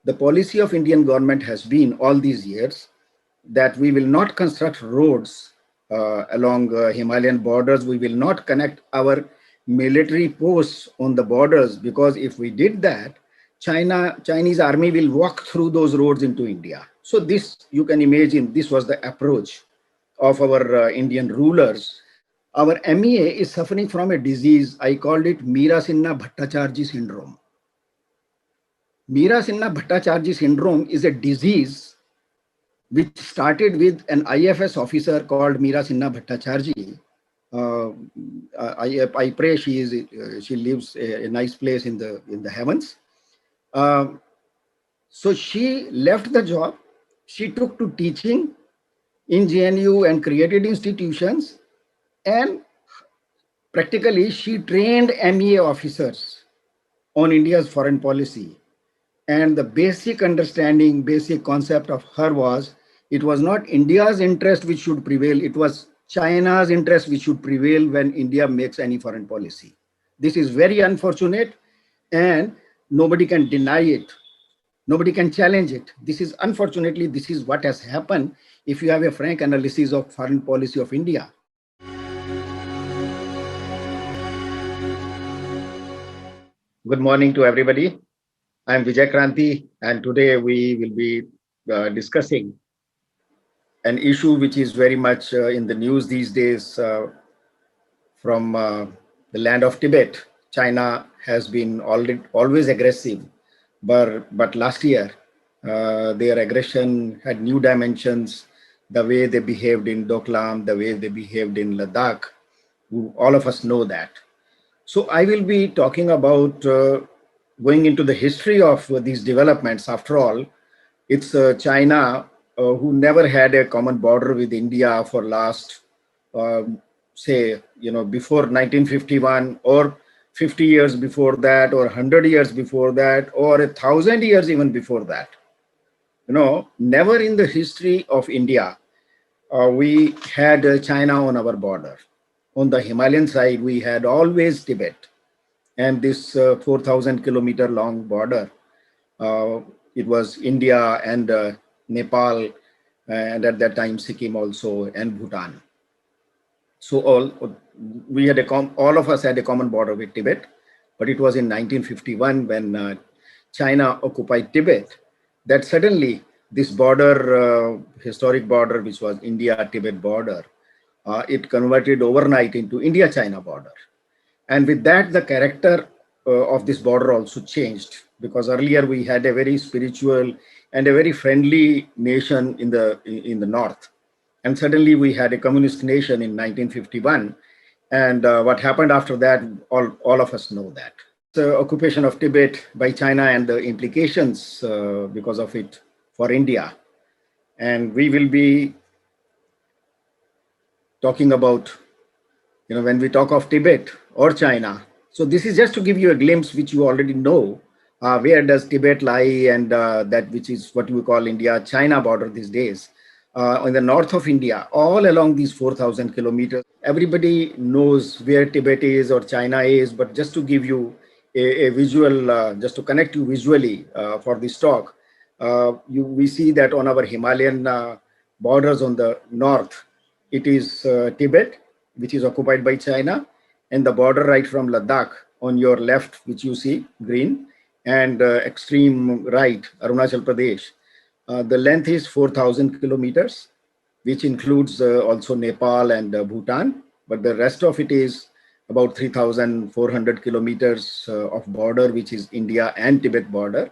the policy of Indian government has been all these years that we will not construct roads along Himalayan borders. We will not connect our military posts on the borders, because if we did that, Chinese army will walk through those roads into India. So this, you can imagine, this was the approach of our Indian rulers. Our MEA is suffering from a disease. I called it Meera Sinha Bhattacharjee syndrome. Meera Sinha Bhattacharjee syndrome is a disease which started with an IFS officer called Meera Sinha Bhattacharjee. I pray she lives a nice place in the heavens. So she left the job. She took to teaching in JNU and created institutions, and practically she trained MEA officers on India's foreign policy. And the basic understanding, basic concept of her was, it was not India's interest which should prevail, it was China's interest which should prevail when India makes any foreign policy. This is very unfortunate, and nobody can deny it. Nobody can challenge it. This is, unfortunately, this is what has happened if you have a frank analysis of foreign policy of India. Good morning to everybody. I'm Vijay Kranti, and today we will be discussing an issue which is very much in the news these days from the land of Tibet. China has been always aggressive, but last year their aggression had new dimensions. The way they behaved in Doklam, the way they behaved in Ladakh, all of us know that. So I will be talking about going into the history of these developments. After all, it's China who never had a common border with India for last, say, before 1951, or 50 years before that, or 100 years before that, or 1,000 years even before that. Never in the history of India we had China on our border. On the Himalayan side, we had always Tibet, and this 4,000 kilometer long border. It was India and Nepal, and at that time Sikkim also, and Bhutan. So all of us had a common border with Tibet, but it was in 1951 when China occupied Tibet that suddenly this border, historic border, which was India-Tibet border, it converted overnight into India-China border. And with that, the character of this border also changed, because earlier we had a very spiritual and a very friendly nation in the north. And suddenly we had a communist nation in 1951. And what happened after that, all of us know that. The occupation of Tibet by China and the implications because of it for India. And we will be talking about, when we talk of Tibet or China. So this is just to give you a glimpse, which you already know, where does Tibet lie, and that which is what we call India-China border these days. In the north of India, all along these 4,000 kilometers, everybody knows where Tibet is or China is, but just to give you a visual, just to connect you visually for this talk, we see that on our Himalayan borders on the north, it is Tibet, which is occupied by China, and the border right from Ladakh on your left, which you see green, and extreme right, Arunachal Pradesh. The length is 4,000 kilometers, which includes also Nepal and Bhutan, but the rest of it is about 3,400 kilometers of border, which is India and Tibet border,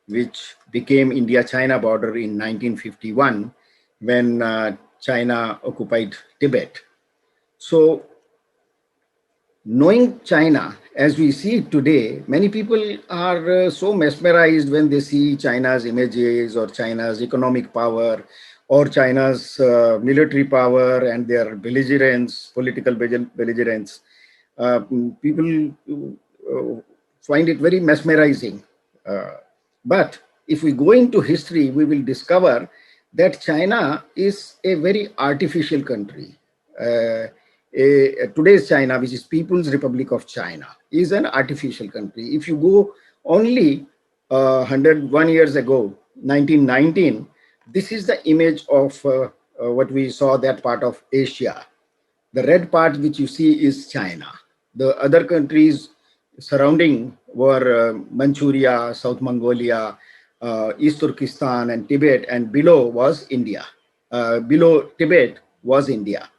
which became India-China border in 1951 when China occupied Tibet. So, knowing China as we see it today, many people are so mesmerized when they see China's images or China's economic power or China's military power and their belligerence, political belligerence. People find it very mesmerizing. But if we go into history, we will discover that China is a very artificial country. Today's China, which is People's Republic of China, is an artificial country. If you go only 101 years ago, 1919, this is the image of what we saw that part of Asia. The red part which you see is China. The other countries surrounding were Manchuria, South Mongolia, East Turkestan, and Tibet, and below was India. Below Tibet was India.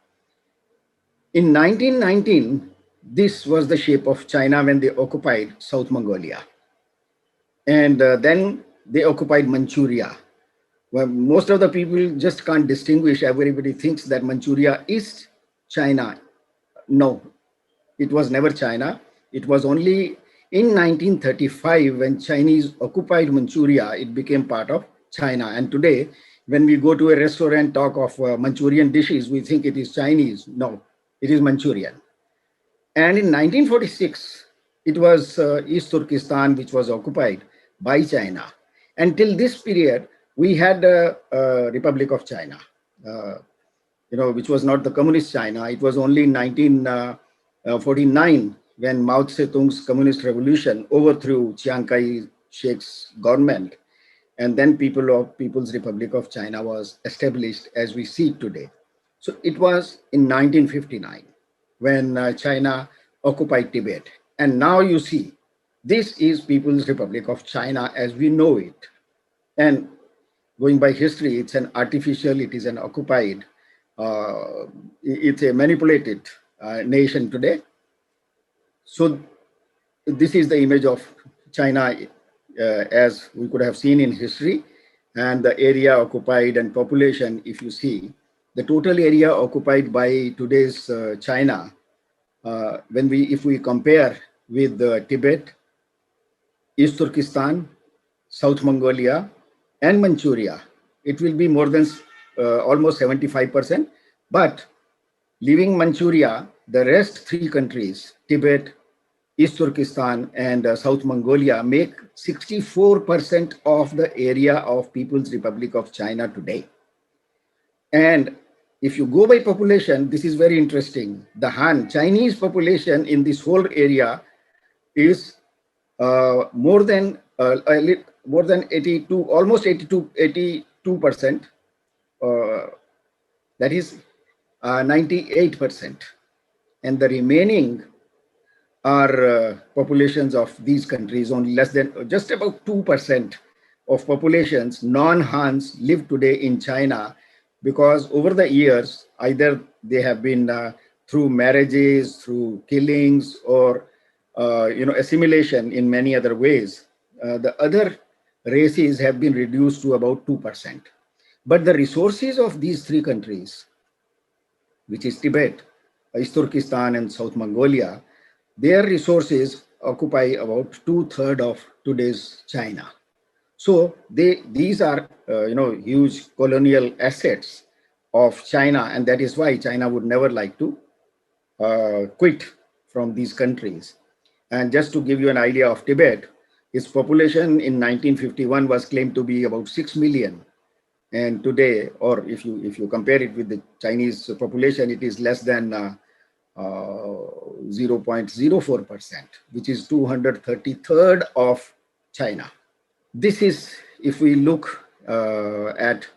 In 1919, this was the shape of China when they occupied South Mongolia. And then they occupied Manchuria. Well, most of the people just can't distinguish. Everybody thinks that Manchuria is China. No, it was never China. It was only in 1935 when Chinese occupied Manchuria, it became part of China. And today, when we go to a restaurant, talk of Manchurian dishes, we think it is Chinese. No, it is Manchurian. And in 1946, it was East Turkestan which was occupied by China. Until this period, we had a Republic of China, which was not the communist China. It was only in 1949 when Mao Zedong's communist revolution overthrew Chiang Kai-shek's government. And then People's Republic of China was established as we see it today. So it was in 1959 when China occupied Tibet. And now you see, this is People's Republic of China as we know it. And going by history, it's an artificial, it is an occupied, it's a manipulated nation today. So this is the image of China as we could have seen in history, and the area occupied and population, if you see, the total area occupied by today's China, if we compare with Tibet, East Turkestan, South Mongolia, and Manchuria, it will be more than almost 75%. But leaving Manchuria, the rest three countries, Tibet, East Turkestan, and South Mongolia, make 64% of the area of People's Republic of China today. And if you go by population, this is very interesting. The Han Chinese population in this whole area is more than 82, almost 82%. That is 98%. And the remaining are populations of these countries, only less than just about 2% of populations, non-Hans, live today in China, because over the years, either they have been through marriages, through killings, or assimilation in many other ways. The other races have been reduced to about 2%. But the resources of these three countries, which is Tibet, East Turkestan, and South Mongolia, their resources occupy about 2/3 of today's China. So these are huge colonial assets of China, and that is why China would never like to quit from these countries. And just to give you an idea of Tibet, its population in 1951 was claimed to be about 6 million. And today, or if you compare it with the Chinese population, it is less than 0.04%, which is 233rd of China. This is, if we look at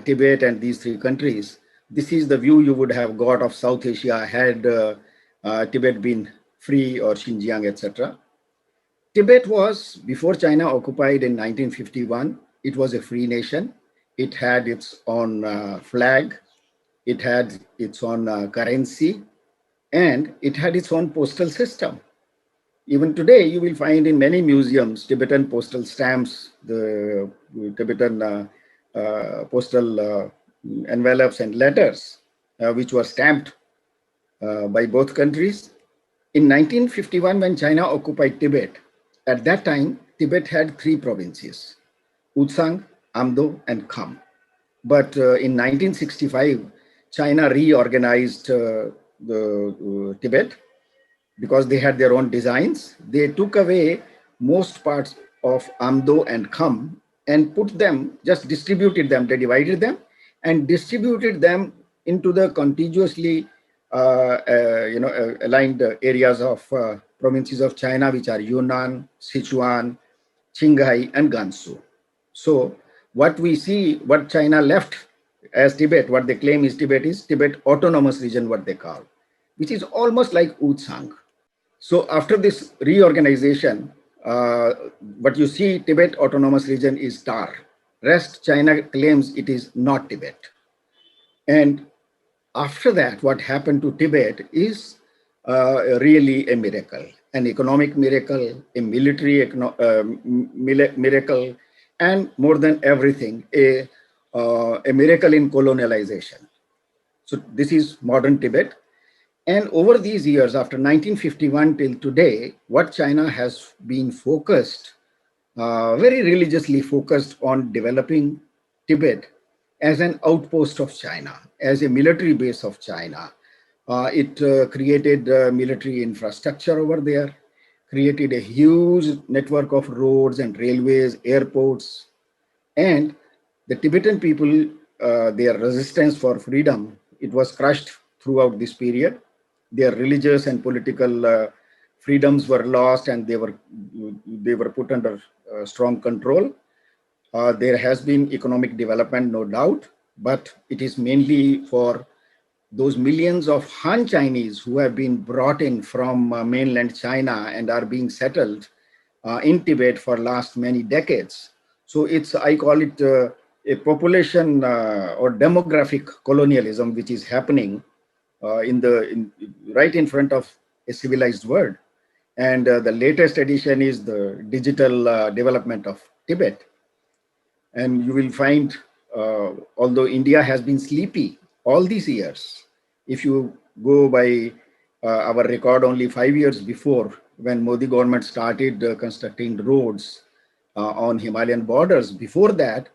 Tibet and these three countries, this is the view you would have got of South Asia had Tibet been free, or Xinjiang, etc. Tibet was, before China occupied in 1951, it was a free nation. It had its own flag, it had its own currency, and it had its own postal system. Even today, you will find in many museums Tibetan postal stamps, the Tibetan postal envelopes and letters, which were stamped by both countries. In 1951, when China occupied Tibet, at that time, Tibet had three provinces, Utsang, Amdo, and Kham. But in 1965, China reorganized the Tibet because they had their own designs. They took away most parts of Amdo and Kham and put them, just distributed them. They divided them and distributed them into the contiguously aligned areas of provinces of China, which are Yunnan, Sichuan, Qinghai, and Gansu. So what we see, what China left as Tibet, what they claim is Tibet Autonomous Region, what they call, which is almost like Uzang. So after this reorganization, what you see Tibet Autonomous Region is TAR. Rest China claims it is not Tibet. And after that, what happened to Tibet is really a miracle, an economic miracle, a military miracle, and more than everything, a miracle in colonialization. So this is modern Tibet. And over these years, after 1951 till today, what China has been focused, very religiously focused on developing Tibet as an outpost of China, as a military base of China. It created military infrastructure over there, created a huge network of roads and railways, airports, and the Tibetan people, their resistance for freedom, it was crushed throughout this period. Their religious and political freedoms were lost, and they were put under strong control. There has been economic development, no doubt, but it is mainly for those millions of Han Chinese who have been brought in from mainland China and are being settled in Tibet for last many decades. So it's, I call it a population or demographic colonialism, which is happening right in front of a civilized world. And the latest addition is the digital development of Tibet. And you will find, although India has been sleepy all these years, if you go by our record only 5 years before, when Modi government started constructing roads on Himalayan borders, before that,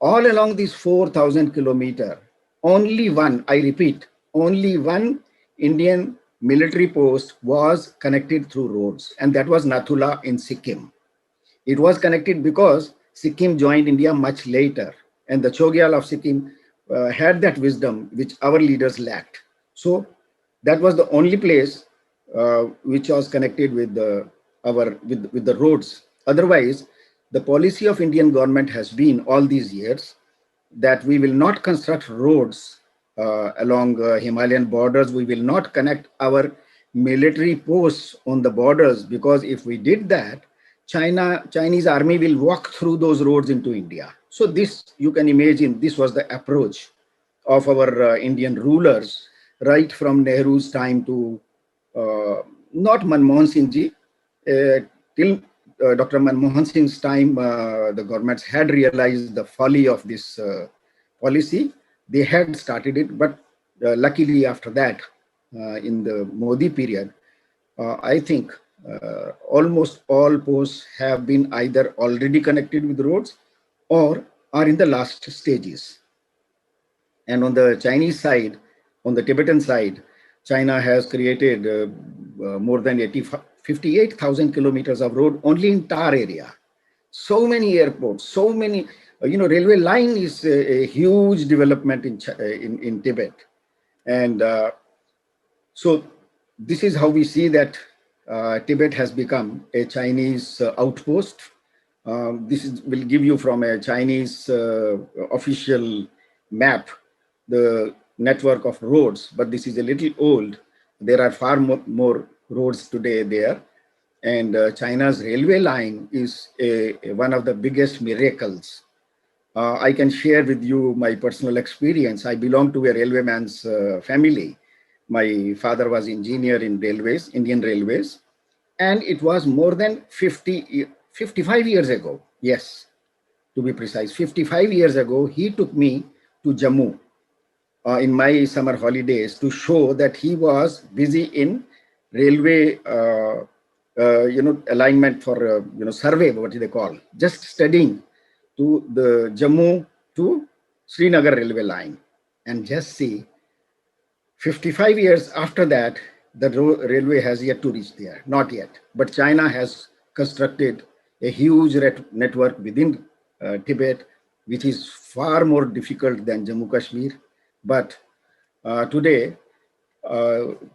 all along these 4,000 kilometer, only one, I repeat, only one Indian military post was connected through roads, and that was Nathula in Sikkim. It was connected because Sikkim joined India much later, and the Chogyal of Sikkim had that wisdom which our leaders lacked. So that was the only place which was connected with the roads. Otherwise, the policy of Indian government has been all these years that we will not construct roads along Himalayan borders. We will not connect our military posts on the borders, because if we did that, Chinese army will walk through those roads into India. So this, you can imagine, this was the approach of our Indian rulers right from Nehru's time to not Manmohan Singh ji, till Dr. Manmohan Singh's time, the governments had realized the folly of this policy. They had started it, but luckily after that, in the Modi period, I think almost all posts have been either already connected with roads or are in the last stages. And on the Chinese side, on the Tibetan side, China has created more than 58,000 kilometers of road only in TAR area. So many airports, so many, railway line is a huge development in Tibet. And so this is how we see that Tibet has become a Chinese outpost. Will give you from a Chinese official map the network of roads, but this is a little old. There are far more roads today there. And China's railway line is one of the biggest miracles. I can share with you my personal experience. I belong to a railwayman's family. My father was engineer in railways, Indian Railways, and it was more than 55 years ago. Yes, to be precise, 55 years ago, he took me to Jammu in my summer holidays to show that he was busy in railway, alignment for, survey, what do they call, just studying to the Jammu to Srinagar railway line. And just see, 55 years after that, the railway has yet to reach there, not yet. But China has constructed a huge network within Tibet, which is far more difficult than Jammu Kashmir. But today,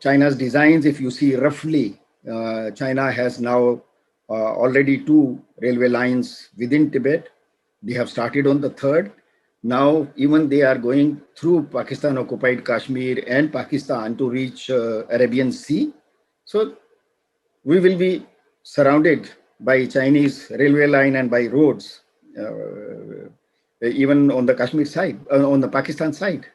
China's designs, if you see roughly, China has now already 2 railway lines within Tibet. They have started on the third. Now, even they are going through Pakistan occupied Kashmir and Pakistan to reach Arabian Sea. So we will be surrounded by Chinese railway line and by roads, even on the Kashmir side, on the Pakistan side.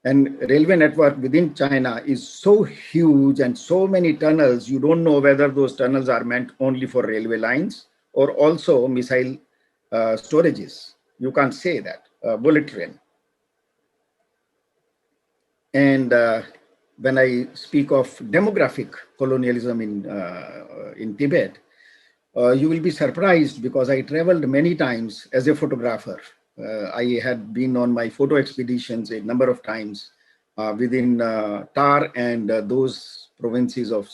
And railway network within China is so huge and so many tunnels, you don't know whether those tunnels are meant only for railway lines or also missile storages. You can't say that. Bullet train. And when I speak of demographic colonialism in Tibet, you will be surprised because I traveled many times as a photographer. I had been on my photo expeditions a number of times within Tar and those provinces of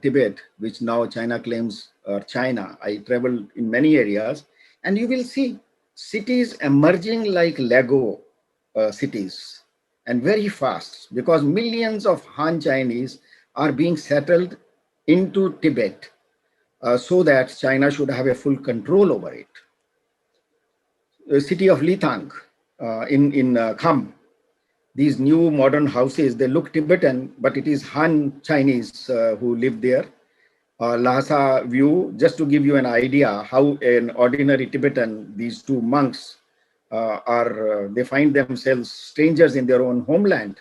Tibet, which now China claims are China. I traveled in many areas, and you will see cities emerging like Lego cities, and very fast, because millions of Han Chinese are being settled into Tibet so that China should have a full control over it. The city of Lithang in Kham, these new modern houses, they look Tibetan, but it is Han Chinese who live there. Lhasa view, just to give you an idea how an ordinary Tibetan, these two monks they find themselves strangers in their own homeland.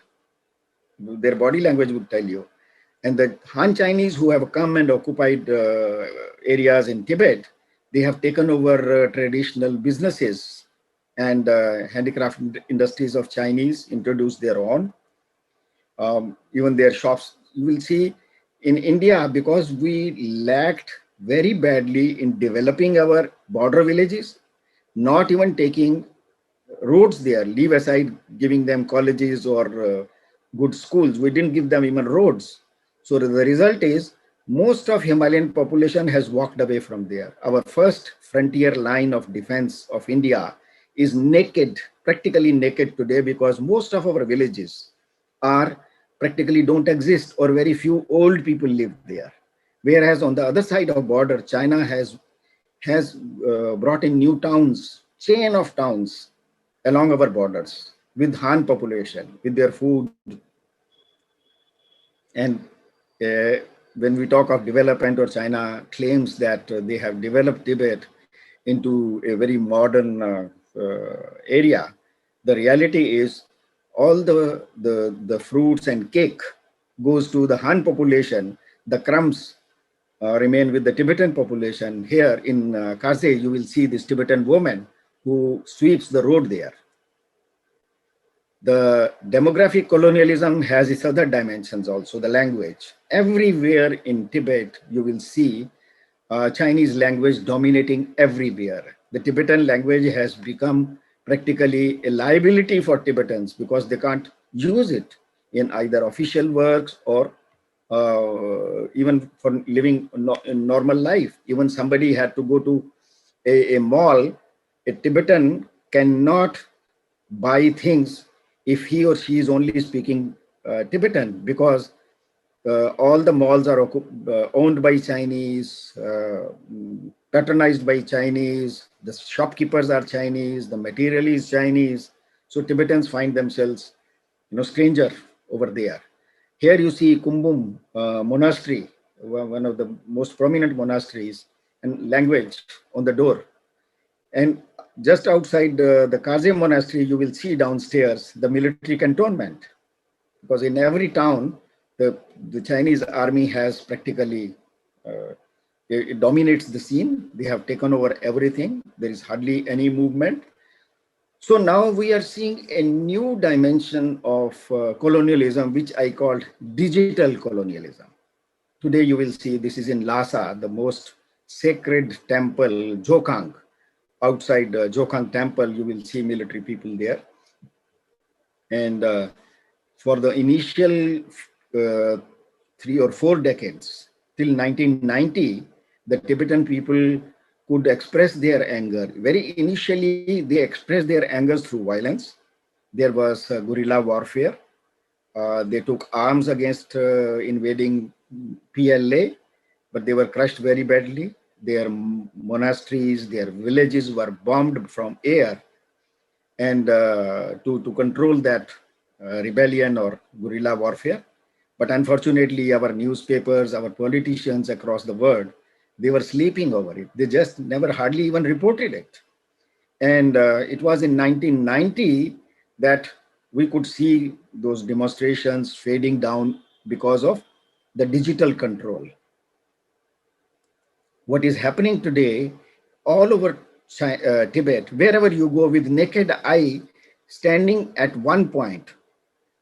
Their body language would tell you. And the Han Chinese who have come and occupied areas in Tibet, they have taken over traditional businesses and handicraft industries of Chinese, introduced their own. Even their shops, you will see in India, because we lacked very badly in developing our border villages, not even taking roads there, leave aside giving them colleges or good schools. We didn't give them even roads. So the result is most of Himalayan population has walked away from there. Our first frontier line of defense of India is naked, practically naked today, because most of our villages are practically don't exist, or very few old people live there. Whereas on the other side of border, China has brought in new towns, chain of towns along our borders with Han population, with their food. And when we talk of development, or China claims that they have developed Tibet into a very modern area, the reality is all the fruits and cake goes to the Han population. The crumbs remain with the Tibetan population. Here in Kaze, you will see this Tibetan woman who sweeps the road there. The demographic colonialism has its other dimensions also, the language. Everywhere in Tibet, you will see Chinese language dominating everywhere. The Tibetan language has become practically a liability for Tibetans because they can't use it in either official works or even for living in normal life. Even somebody had to go to a mall, a Tibetan cannot buy things if he or she is only speaking Tibetan, because all the malls are owned by Chinese, patronized by Chinese, the shopkeepers are Chinese, the material is Chinese. So Tibetans find themselves, stranger over there. Here you see Kumbum Monastery, one of the most prominent monasteries, and language on the door. And just outside the Kaze Monastery, you will see downstairs the military cantonment, because in every town, the Chinese army has practically, it dominates the scene. They have taken over everything. There is hardly any movement. So now we are seeing a new dimension of colonialism, which I called digital colonialism. Today you will see this is in Lhasa, the most sacred temple, Jokang. Outside Jokang temple, you will see military people there. And for the initial 3 or 4 decades, till 1990, the Tibetan people could express their anger. Very initially, they expressed their anger through violence. There was guerrilla warfare. They took arms against invading PLA. but they were crushed very badly. Their monasteries, their villages were bombed from air, and to control that rebellion or guerrilla warfare. But unfortunately, our newspapers, our politicians across the world, they were sleeping over it. They just never hardly even reported it. And it was in 1990 that we could see those demonstrations fading down because of the digital control. What is happening today all over Tibet, wherever you go with naked eye, standing at one point,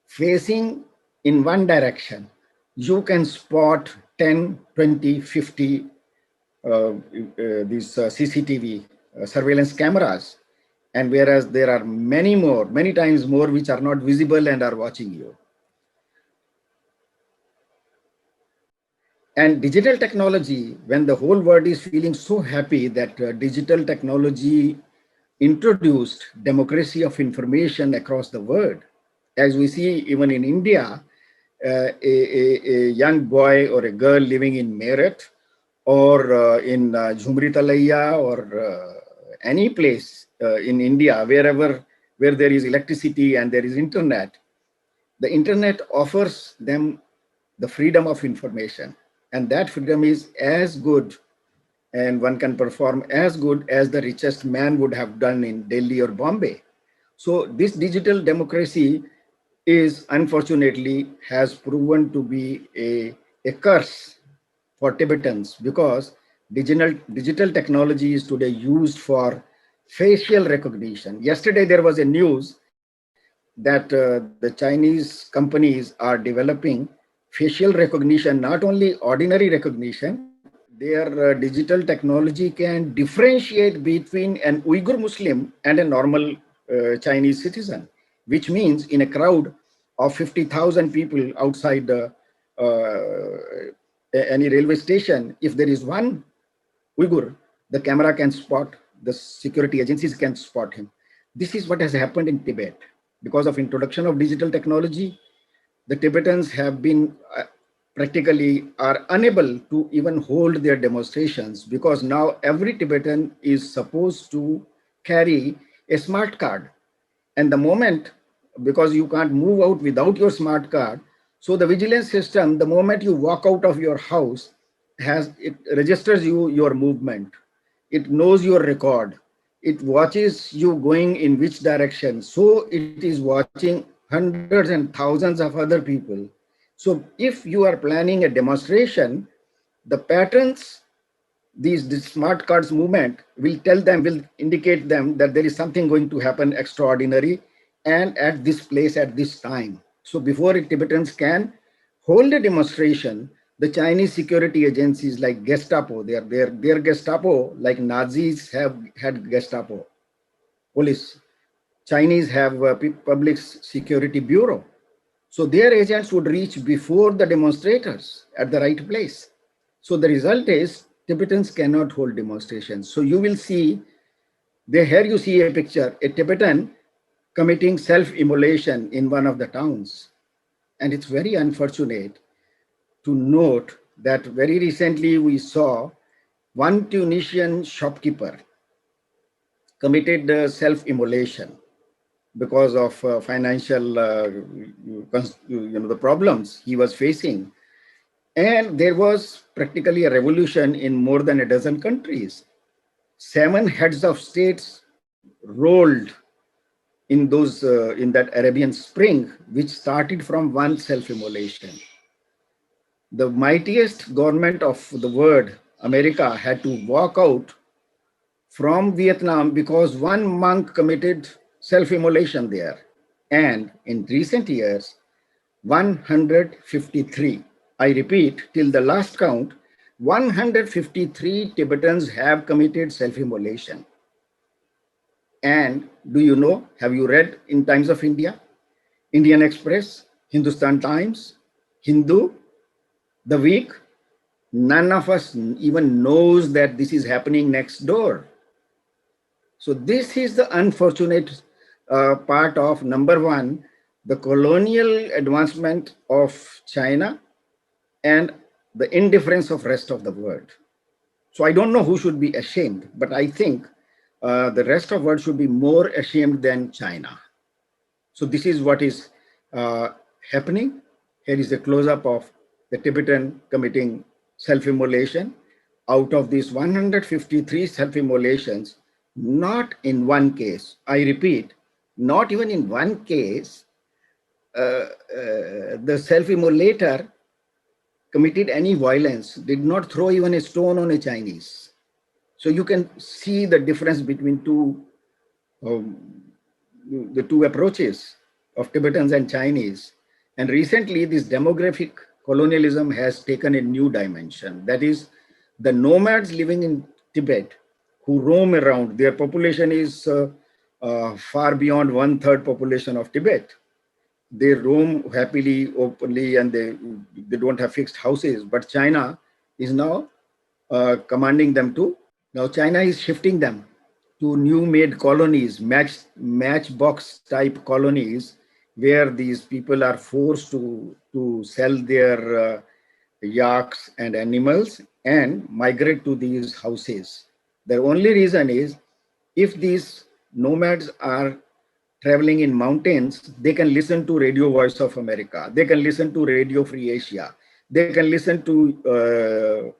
facing in one direction, you can spot 10, 20, 50 these CCTV surveillance cameras. And whereas there are many more, many times more, which are not visible and are watching you. And digital technology, when the whole world is feeling so happy that digital technology introduced democracy of information across the world, as we see even in India, a young boy or a girl living in Meerut or in Jhumri Talaiya or any place in India, where there is electricity and there is internet, the internet offers them the freedom of information. And that freedom is as good, and one can perform as good as the richest man would have done in Delhi or Bombay. So this digital democracy is unfortunately has proven to be a curse for Tibetans, because digital technology is today used for facial recognition. Yesterday there was a news that the Chinese companies are developing facial recognition, not only ordinary recognition. Their digital technology can differentiate between an Uyghur Muslim and a normal Chinese citizen, which means in a crowd of 50,000 people outside any railway station, if there is one Uyghur, the camera can spot, the security agencies can spot him. This is what has happened in Tibet. Because of introduction of digital technology, the Tibetans have been practically are unable to even hold their demonstrations, because now every Tibetan is supposed to carry a smart card. And the moment, because you can't move out without your smart card, so the vigilance system, the moment you walk out of your house, it registers your movement. It knows your record. It watches you going in which direction. So it is watching hundreds and thousands of other people. So if you are planning a demonstration, the patterns, these smart cards movement will indicate them that there is something going to happen extraordinary and at this place at this time. So before Tibetans can hold a demonstration, the Chinese security agencies like Gestapo, their Gestapo, like Nazis have had Gestapo, police. Chinese have a public security bureau. So their agents would reach before the demonstrators at the right place. So the result is Tibetans cannot hold demonstrations. So you will see, here you see a picture, a Tibetan committing self-immolation in one of the towns. And it's very unfortunate to note that very recently we saw one Tunisian shopkeeper committed self-immolation because of financial the problems he was facing. And there was practically a revolution in more than a dozen countries. 7 heads of states rolled in that Arabian Spring, which started from one self-immolation. The mightiest government of the world, America, had to walk out from Vietnam because one monk committed self-immolation there. And in recent years, 153, I repeat, till the last count, 153 Tibetans have committed self-immolation. And do you know, have you read in Times of India, Indian Express, Hindustan Times, Hindu, The Week? None of us even knows that this is happening next door. So this is the unfortunate part of, number one, the colonial advancement of China, and the indifference of rest of the world. So I don't know who should be ashamed, but I think the rest of the world should be more ashamed than China. So this is what is uh, happening. Here is a close-up of the Tibetan committing self-immolation. Out of these 153 self-immolations, not in one case, I repeat, not even in one case, the self-immolator committed any violence, did not throw even a stone on a Chinese. So you can see the difference between the two approaches of Tibetans and Chinese. And recently, this demographic colonialism has taken a new dimension. That is, the nomads living in Tibet who roam around, their population is far beyond 1/3 population of Tibet. They roam happily, openly, and they don't have fixed houses. But China is now commanding them to, now China is shifting them to new made colonies, matchbox type colonies, where these people are forced to sell their yaks and animals and migrate to these houses. The only reason is, if these nomads are traveling in mountains, they can listen to Radio Voice of America, they can listen to Radio Free Asia, they can listen to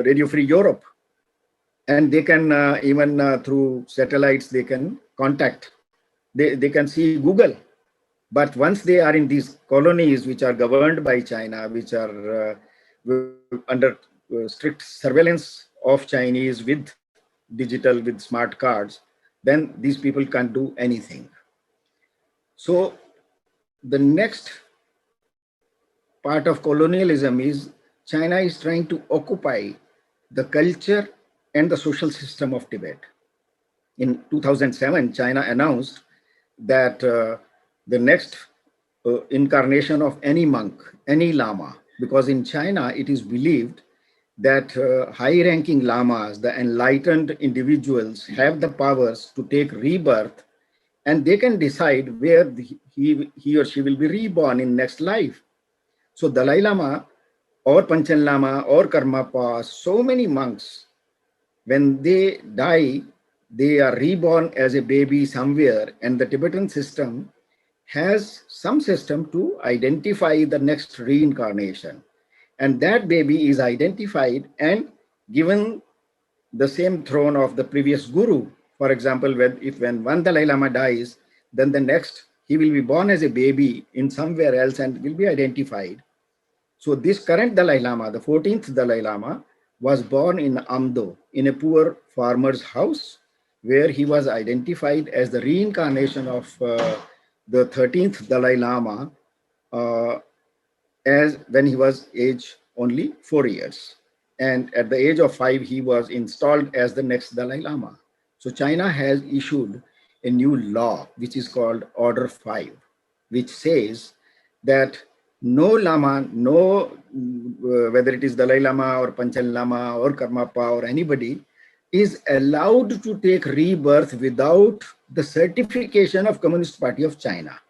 Radio Free Europe, and they can even through satellites, they can contact, they can see Google. But once they are in these colonies which are governed by China, which are under strict surveillance of Chinese with digital, with smart cards, then these people can't do anything. So the next part of colonialism is China is trying to occupy the culture and the social system of Tibet. In 2007, China announced that the next incarnation of any monk, any lama, because in China it is believed that high-ranking lamas, the enlightened individuals, have the powers to take rebirth, and they can decide where he or she will be reborn in next life. So Dalai Lama or Panchen Lama or Karmapa, so many monks, when they die, they are reborn as a baby somewhere, and the Tibetan system has some system to identify the next reincarnation. And that baby is identified and given the same throne of the previous guru. For example, when one Dalai Lama dies, then the next, he will be born as a baby in somewhere else and will be identified. So this current Dalai Lama, the 14th Dalai Lama, was born in Amdo, in a poor farmer's house, where he was identified as the reincarnation of the 13th Dalai Lama, as when he was age only 4 years. And at the age of 5, he was installed as the next Dalai Lama. So China has issued a new law, which is called Order 5, which says that no Lama, whether it is Dalai Lama or Panchen Lama or Karmapa or anybody, is allowed to take rebirth without the certification of Communist Party of China.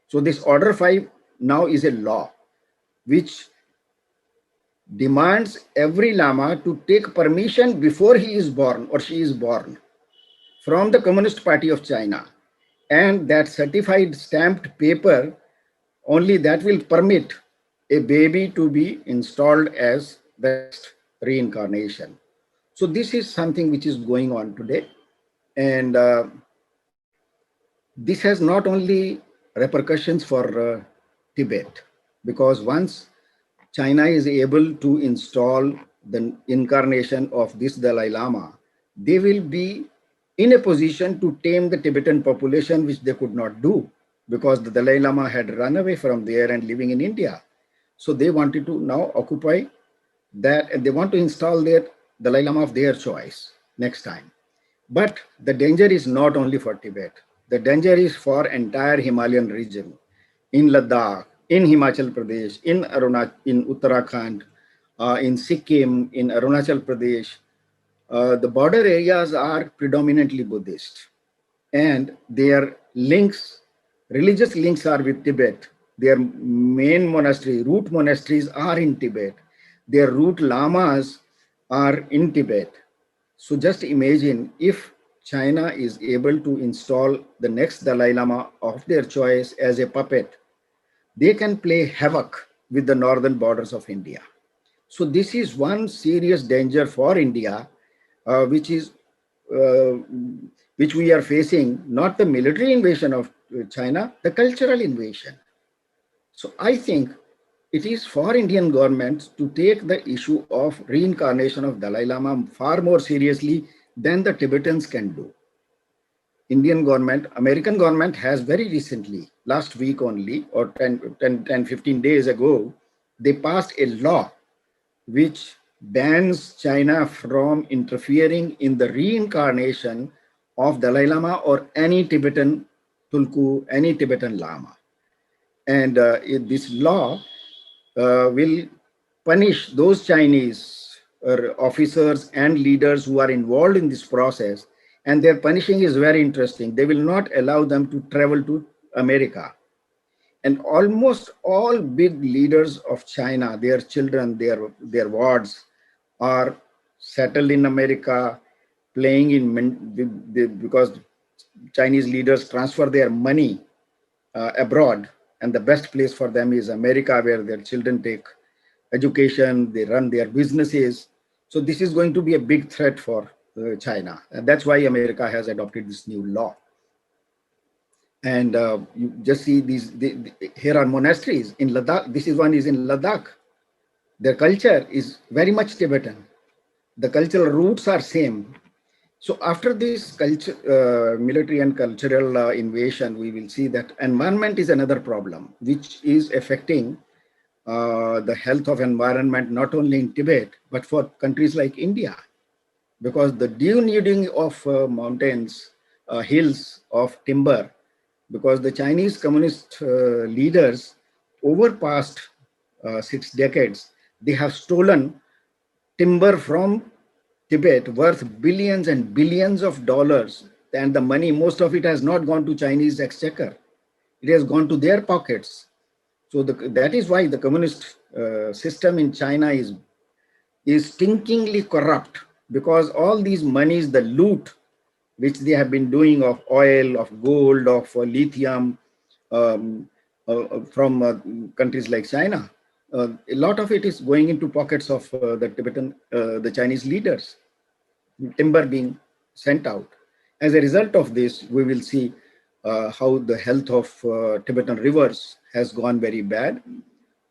So this Order 5 now is a law which demands every Lama to take permission before he is born or she is born from the Communist Party of China. And that certified stamped paper, only that will permit a baby to be installed as the reincarnation. So this is something which is going on today. And this has not only repercussions for Tibet, because once China is able to install the incarnation of this Dalai Lama, they will be in a position to tame the Tibetan population, which they could not do because the Dalai Lama had run away from there and living in India. So they wanted to now occupy that, and they want to install their Dalai Lama of their choice next time. But the danger is not only for Tibet. The danger is for entire Himalayan region, in Ladakh, in Himachal Pradesh, in Uttarakhand, in Sikkim, in Arunachal Pradesh. The border areas are predominantly Buddhist, and their links, religious links, are with Tibet. Their main monastery, root monasteries are in Tibet. Their root lamas are in Tibet. So just imagine if China is able to install the next Dalai Lama of their choice as a puppet, they can play havoc with the northern borders of India. So this is one serious danger for India, uh, which is uh, which we are facing, not the military invasion of China, the cultural invasion. So I think it is for Indian government to take the issue of reincarnation of Dalai Lama far more seriously than the Tibetans can do. Indian government, American government has very recently, last week only, or 15 days ago, they passed a law which bans China from interfering in the reincarnation of Dalai Lama or any Tibetan Tulku, any Tibetan Lama. And this law will punish those Chinese officers and leaders who are involved in this process. And their punishing is very interesting. They will not allow them to travel to America. And almost all big leaders of China, their children, their wards, are settled in America, playing in because Chinese leaders transfer their money abroad, and the best place for them is America, where their children take education, they run their businesses. So this is going to be a big threat for China, and that's why America has adopted this new law. And you just see here are monasteries in Ladakh. This is one is in Ladakh. Their culture is very much Tibetan. The cultural roots are same. So after this culture, military and cultural invasion, we will see that environment is another problem, which is affecting the health of environment, not only in Tibet, but for countries like India, because the denuding of mountains, hills of timber, because the Chinese communist leaders over past 6 decades, they have stolen timber from Tibet worth billions and billions of dollars. And the money, most of it has not gone to Chinese exchequer. It has gone to their pockets. So that is why the communist system in China is stinkingly corrupt, because all these monies, the loot which they have been doing of oil, of gold, of lithium from countries like China, a lot of it is going into pockets of the Chinese leaders, timber being sent out. As a result of this, we will see how the health of Tibetan rivers has gone very bad.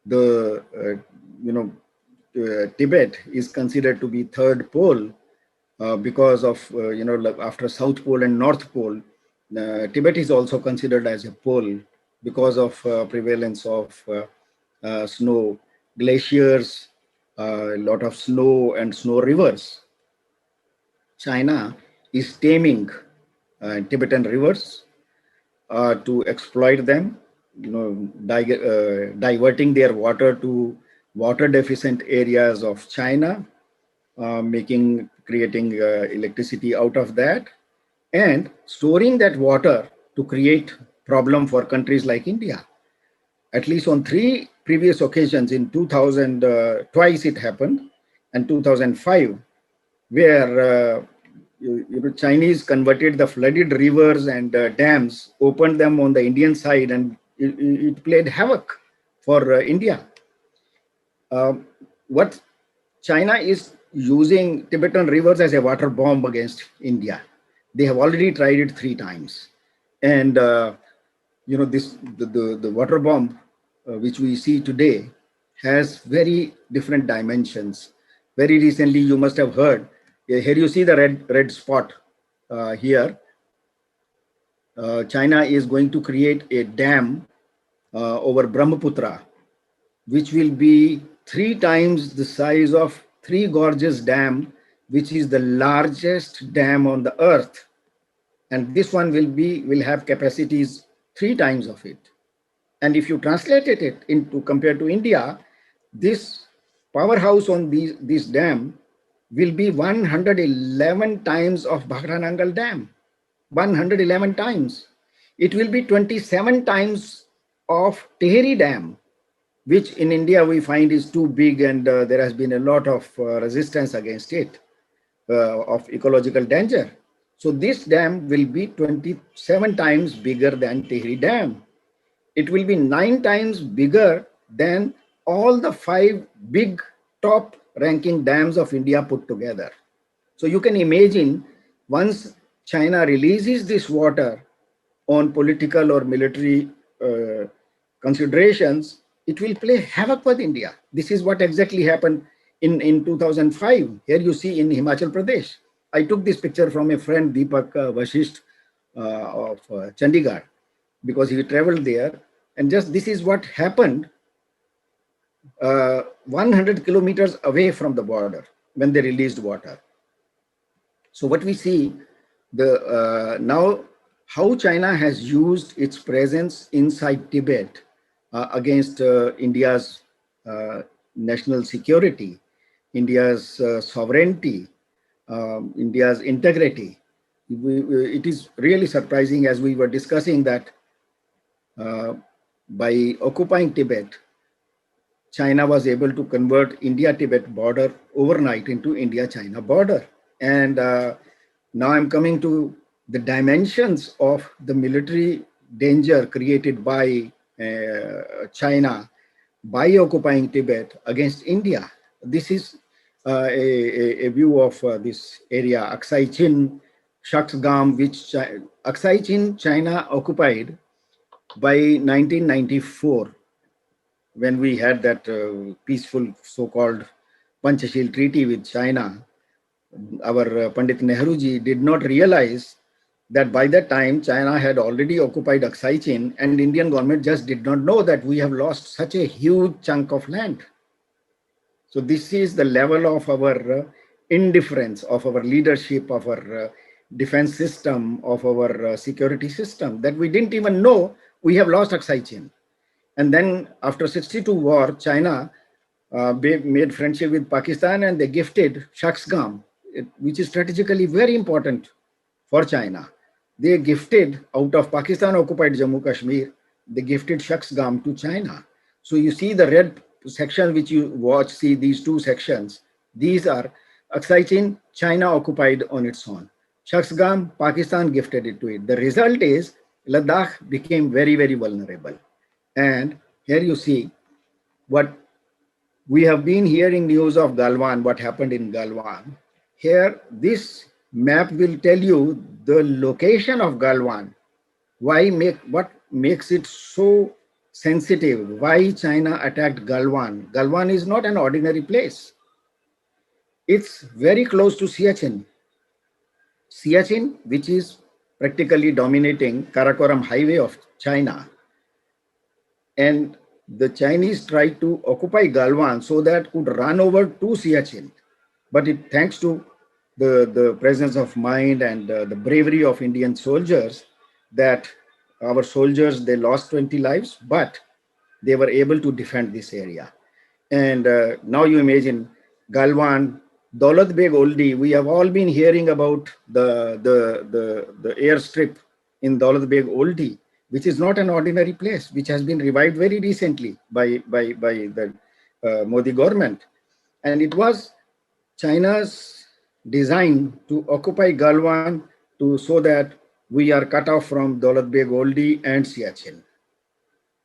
The Tibet is considered to be third pole because of like after South Pole and North Pole. Tibet is also considered as a pole because of prevalence of snow, glaciers, a lot of snow and snow rivers. China is taming Tibetan rivers to exploit them, diverting their water to water deficient areas of China, creating electricity out of that, and storing that water to create problem for countries like India. At least on 3 previous occasions in 2000, twice it happened, and 2005, where Chinese converted the flooded rivers and dams, opened them on the Indian side, and it played havoc for India. What China is using Tibetan rivers as a water bomb against India. They have already tried it 3 times, and the water bomb which we see today has very different dimensions. Very recently, you must have heard. Here you see the red spot here. China is going to create a dam over Brahmaputra, which will be 3 times the size of Three Gorges Dam, which is the largest dam on the earth. And this one will have capacities 3 times of it. And if you translated it into compared to India, this powerhouse on this dam will be 111 times of Bhakranangal Dam. 111 times. It will be 27 times of Tehri Dam, which in India we find is too big, and there has been a lot of resistance against it, of ecological danger. So this dam will be 27 times bigger than Tehri Dam. It will be 9 times bigger than all the 5 big top ranking dams of India put together. So you can imagine, once China releases this water on political or military uh, considerations, it will play havoc with India. This is what exactly happened in 2005. Here you see in Himachal Pradesh. I took this picture from a friend, Deepak Vashisht of Chandigarh, because he traveled there. And just this is what happened 100 kilometers away from the border when they released water. So what we see now, how China has used its presence inside Tibet against India's national security, India's sovereignty, India's integrity. It is really surprising, as we were discussing, that by occupying Tibet, China was able to convert India-Tibet border overnight into India-China border. And now I'm coming to the dimensions of the military danger created by China by occupying Tibet against India. This is a view of this area, Aksai Chin, Shaksgam, which Aksai Chin China occupied by 1994, when we had that peaceful so-called Panchashil Treaty with China. Our Pandit Nehruji did not realize that by that time China had already occupied Aksai Chin, and Indian government just did not know that we have lost such a huge chunk of land. So this is the level of our indifference, of our leadership, of our defense system, of our security system, that we didn't even know we have lost Aksai Chin. And then after 62 war, China made friendship with Pakistan, and they gifted Shaksgam, which is strategically very important for China. They gifted, out of Pakistan occupied Jammu Kashmir, they gifted Shaksgam to China. So you see the red section which you watch, see these two sections. These are Aksai Chin, China occupied on its own. Shaksgam, Pakistan gifted it to it. The result is Ladakh became very, very vulnerable. And here you see what we have been hearing news of Galwan, what happened in Galwan. Here, this map will tell you the location of Galwan. What makes it so sensitive? Why China attacked Galwan? Galwan is not an ordinary place. It's very close to Siachen. Siachen, which is practically dominating Karakoram highway of China. And the Chinese tried to occupy Galwan so that could run over to Siachen. But thanks to the presence of mind and the bravery of Indian soldiers, that our soldiers, they lost 20 lives, but they were able to defend this area. And now you imagine Galwan, Daulat Beg Oldi. We have all been hearing about the airstrip in Daulat Beg Oldi, which is not an ordinary place, which has been revived very recently by the Modi government. And it was China's design to occupy Galwan so that we are cut off from Daulat Beg Oldi and Siachen.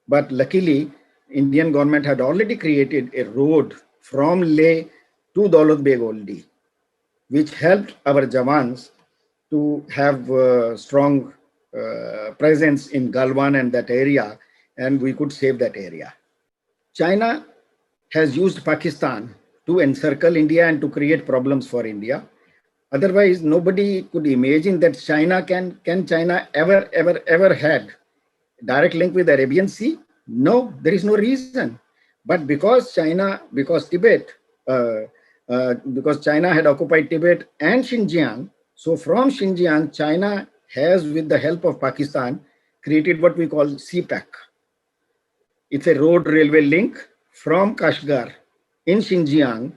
But luckily, Indian government had already created a road from Leh to Daulat Beg Oldi, which helped our Jawans to have strong presence in Galwan and that area, and we could save that area. China has used Pakistan to encircle India and to create problems for India. Otherwise, nobody could imagine that China can China ever had direct link with the Arabian Sea? No, there is no reason. But because Tibet, because China had occupied Tibet and Xinjiang, so from Xinjiang, China has, with the help of Pakistan, created what we call CPEC. It's a road railway link from Kashgar in Xinjiang,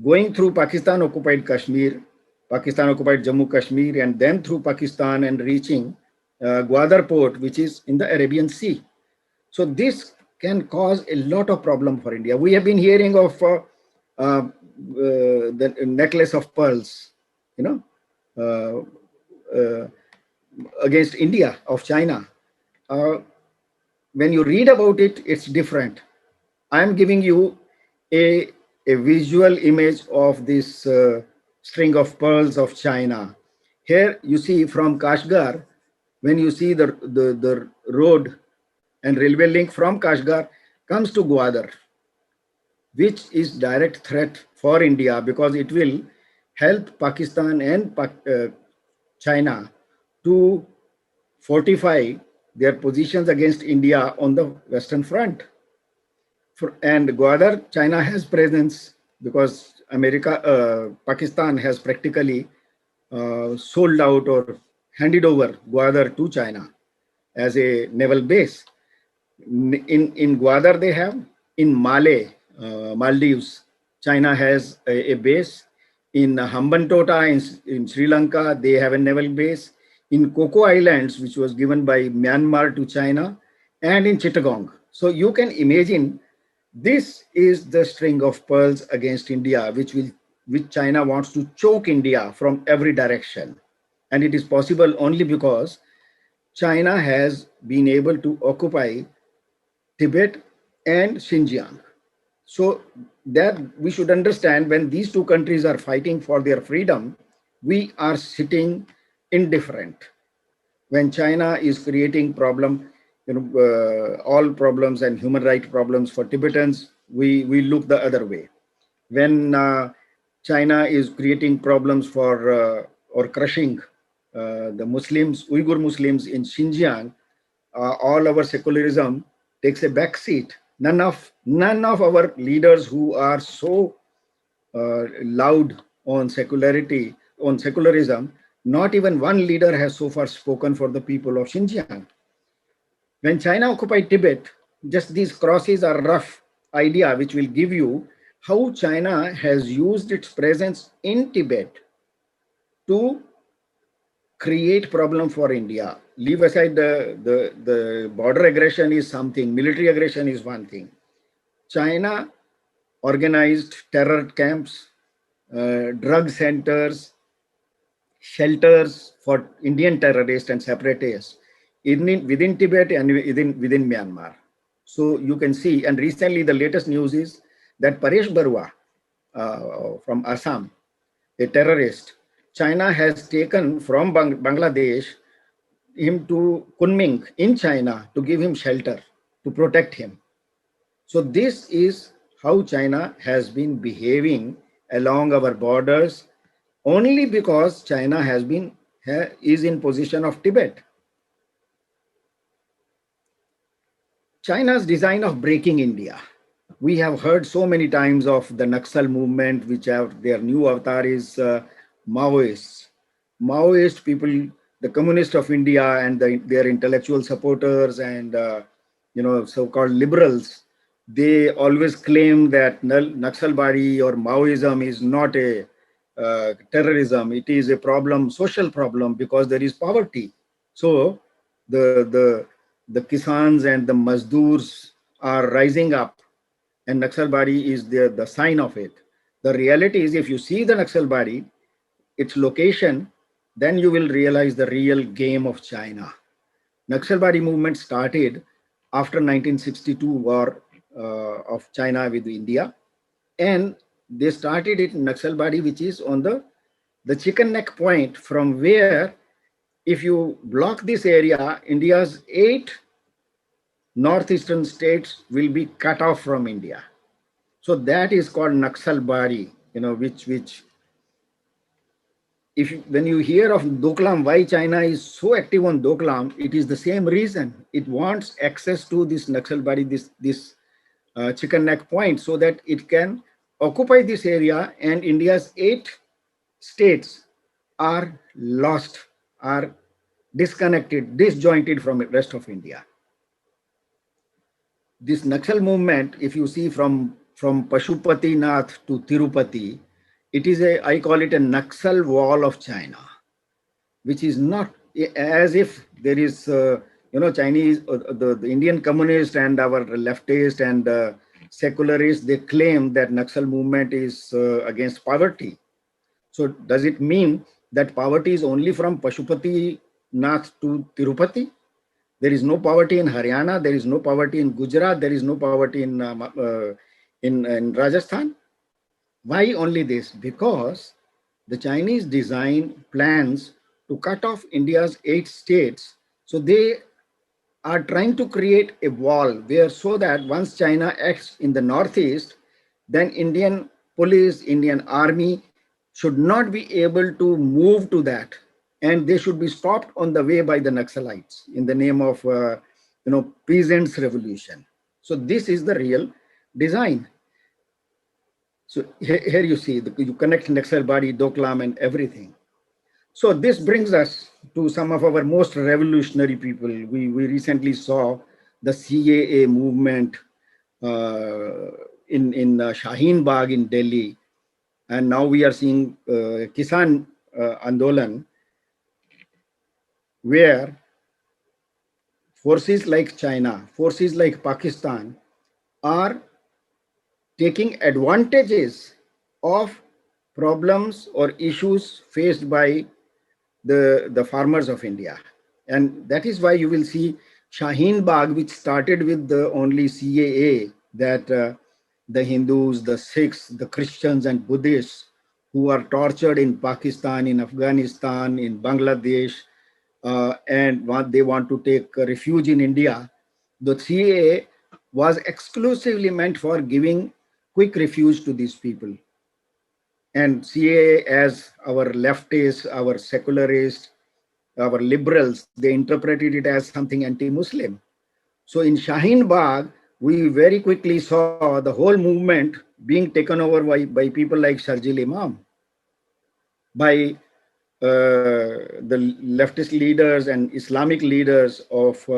going through Pakistan occupied Kashmir, Pakistan occupied Jammu Kashmir, and then through Pakistan and reaching Gwadar port, which is in the Arabian Sea. So this can cause a lot of problem for India. We have been hearing of the necklace of pearls, you know, uh, against India of China. Uh, when you read about it, it's different. I'm giving you a, a visual image of this string of pearls of China. Here you see from Kashgar, when you see the road and railway link from Kashgar comes to Gwadar, which is direct threat for India because it will help Pakistan and China to fortify their positions against India on the Western Front. And Gwadar, China has presence because Pakistan has practically sold out or handed over Gwadar to China as a naval base. In Gwadar they have, in Maldives, China has a base. In Hambantota in Sri Lanka, they have a naval base. In Coco Islands, which was given by Myanmar to China, and in Chittagong. So you can imagine this is the string of pearls against India, which China wants to choke India from every direction. And it is possible only because China has been able to occupy Tibet and Xinjiang. So that we should understand, when these two countries are fighting for their freedom, we are sitting indifferent. When China is creating problem, all problems and human rights problems for Tibetans, we look the other way. When China is creating problems for or crushing the Muslims, Uyghur Muslims in Xinjiang, all our secularism takes a back seat. None of our leaders who are so loud on secularity, on secularism, not even one leader has so far spoken for the people of Xinjiang. When China occupied Tibet, just these crosses are rough idea which will give you how China has used its presence in Tibet to create problem for India. Leave aside the border aggression is something, military aggression is one thing. China organized terror camps, drug centers, shelters for Indian terrorists and separatists within Tibet and within Myanmar. So you can see, and recently the latest news is that Paresh Barua from Assam, a terrorist, China has taken from Bangladesh him to Kunming in China to give him shelter, to protect him. So this is how China has been behaving along our borders only because China is in possession of Tibet. China's design of breaking India. We have heard so many times of the Naxal movement, which have their new avatar is Maoists. Maoist people, the communists of India and their intellectual supporters and so-called liberals, they always claim that Naxalbari or Maoism is not a terrorism. It is a problem, social problem, because there is poverty. So the Kisans and the Mazdurs are rising up, and Naxalbari is the sign of it. The reality is, if you see the Naxalbari, its location, then you will realize the real game of China. Naxalbari movement started after 1962 war of China with India, and they started it in Naxalbari, which is on the chicken neck point, from where if you block this area, India's 8 northeastern states will be cut off from India. So that is called Naxalbari, which when you hear of Doklam, why China is so active on Doklam, it is the same reason. It wants access to this Naxalbari, this chicken neck point, so that it can occupy this area, and India's 8 states are lost, are disconnected, disjointed from the rest of India. This Naxal movement, if you see from Pashupati Nath to Tirupati, it is I call it a Naxal wall of China, which is not as if there is, Chinese, the Indian communists and our leftist and secularists, they claim that Naxal movement is against poverty. So does it mean that poverty is only from Pashupati Nath to Tirupati? There is no poverty in Haryana. There is no poverty in Gujarat. There is no poverty in Rajasthan. Why only this? Because the Chinese design plans to cut off India's 8 states. So they are trying to create a wall where so that once China acts in the northeast, then Indian police, Indian army should not be able to move to that, and they should be stopped on the way by the Naxalites in the name of peasants' revolution. So this is the real design. So here you see you connect Naxalbari, Doklam, and everything. So this brings us to some of our most revolutionary people. We recently saw the CAA movement in Shaheen Bagh in Delhi, and now we are seeing Kisan Andolan, where forces like China, forces like Pakistan are taking advantages of problems or issues faced by the farmers of India. And that is why you will see Shaheen Bagh, which started with the only CAA, that the Hindus, the Sikhs, the Christians and Buddhists who are tortured in Pakistan, in Afghanistan, in Bangladesh, and they want to take refuge in India, the CAA was exclusively meant for giving quick refuge to these people. And CAA, as our leftists, our secularists, our liberals, they interpreted it as something anti-Muslim. So in Shaheen Bagh, we very quickly saw the whole movement being taken over by people like Sharjil Imam, by the leftist leaders and Islamic leaders of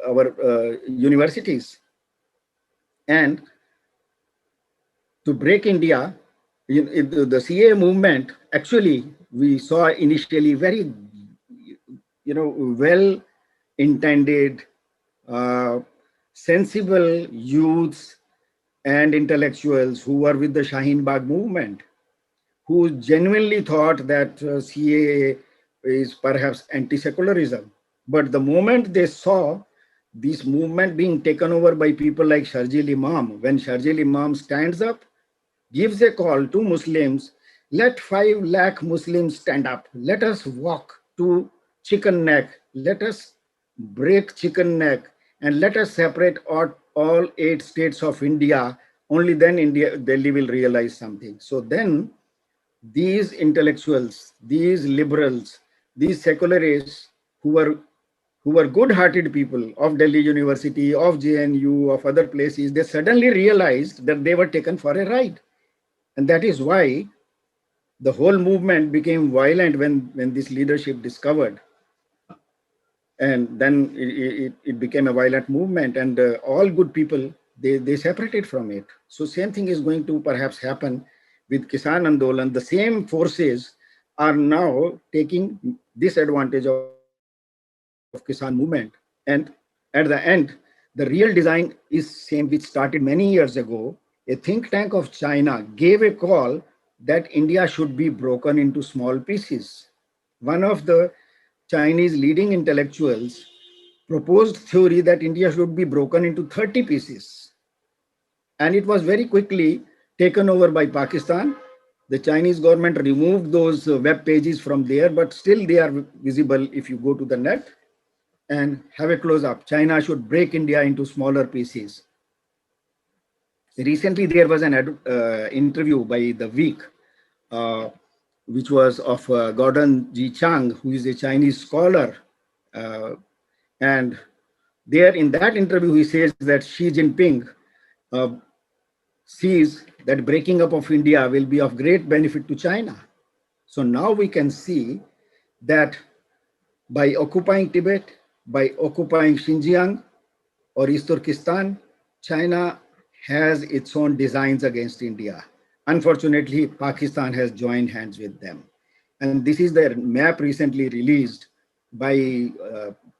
our universities. And to break India, the CA movement, actually, we saw initially very, well intended, sensible youths and intellectuals who were with the Shaheen Bagh movement, who genuinely thought that CAA is perhaps anti-secularism. But the moment they saw this movement being taken over by people like Sharjil Imam, when Sharjil Imam stands up, gives a call to Muslims, let 5 lakh Muslims stand up. Let us walk to Chicken Neck. Let us break Chicken Neck and let us separate all 8 states of India. Only then Delhi will realize something. So then these intellectuals, these liberals, these secularists who were good-hearted people of Delhi University, of JNU, of other places, they suddenly realized that they were taken for a ride. And that is why the whole movement became violent when this leadership discovered. And then it became a violent movement, and all good people, they separated from it. So same thing is going to perhaps happen with Kisan Andolan. The same forces are now taking disadvantage of Kisan movement. And at the end, the real design is same, which started many years ago. A think tank of China gave a call that India should be broken into small pieces. One of the Chinese leading intellectuals proposed theory that India should be broken into 30 pieces. And it was very quickly taken over by Pakistan. The Chinese government removed those web pages from there, but still they are visible if you go to the net and have a close up. China should break India into smaller pieces. Recently, there was an interview by The Week, which was of Gordon Ji Chang, who is a Chinese scholar. And there in that interview, he says that Xi Jinping sees that breaking up of India will be of great benefit to China. So now we can see that by occupying Tibet, by occupying Xinjiang or East Turkestan, China has its own designs against India. Unfortunately, Pakistan has joined hands with them. And this is their map recently released by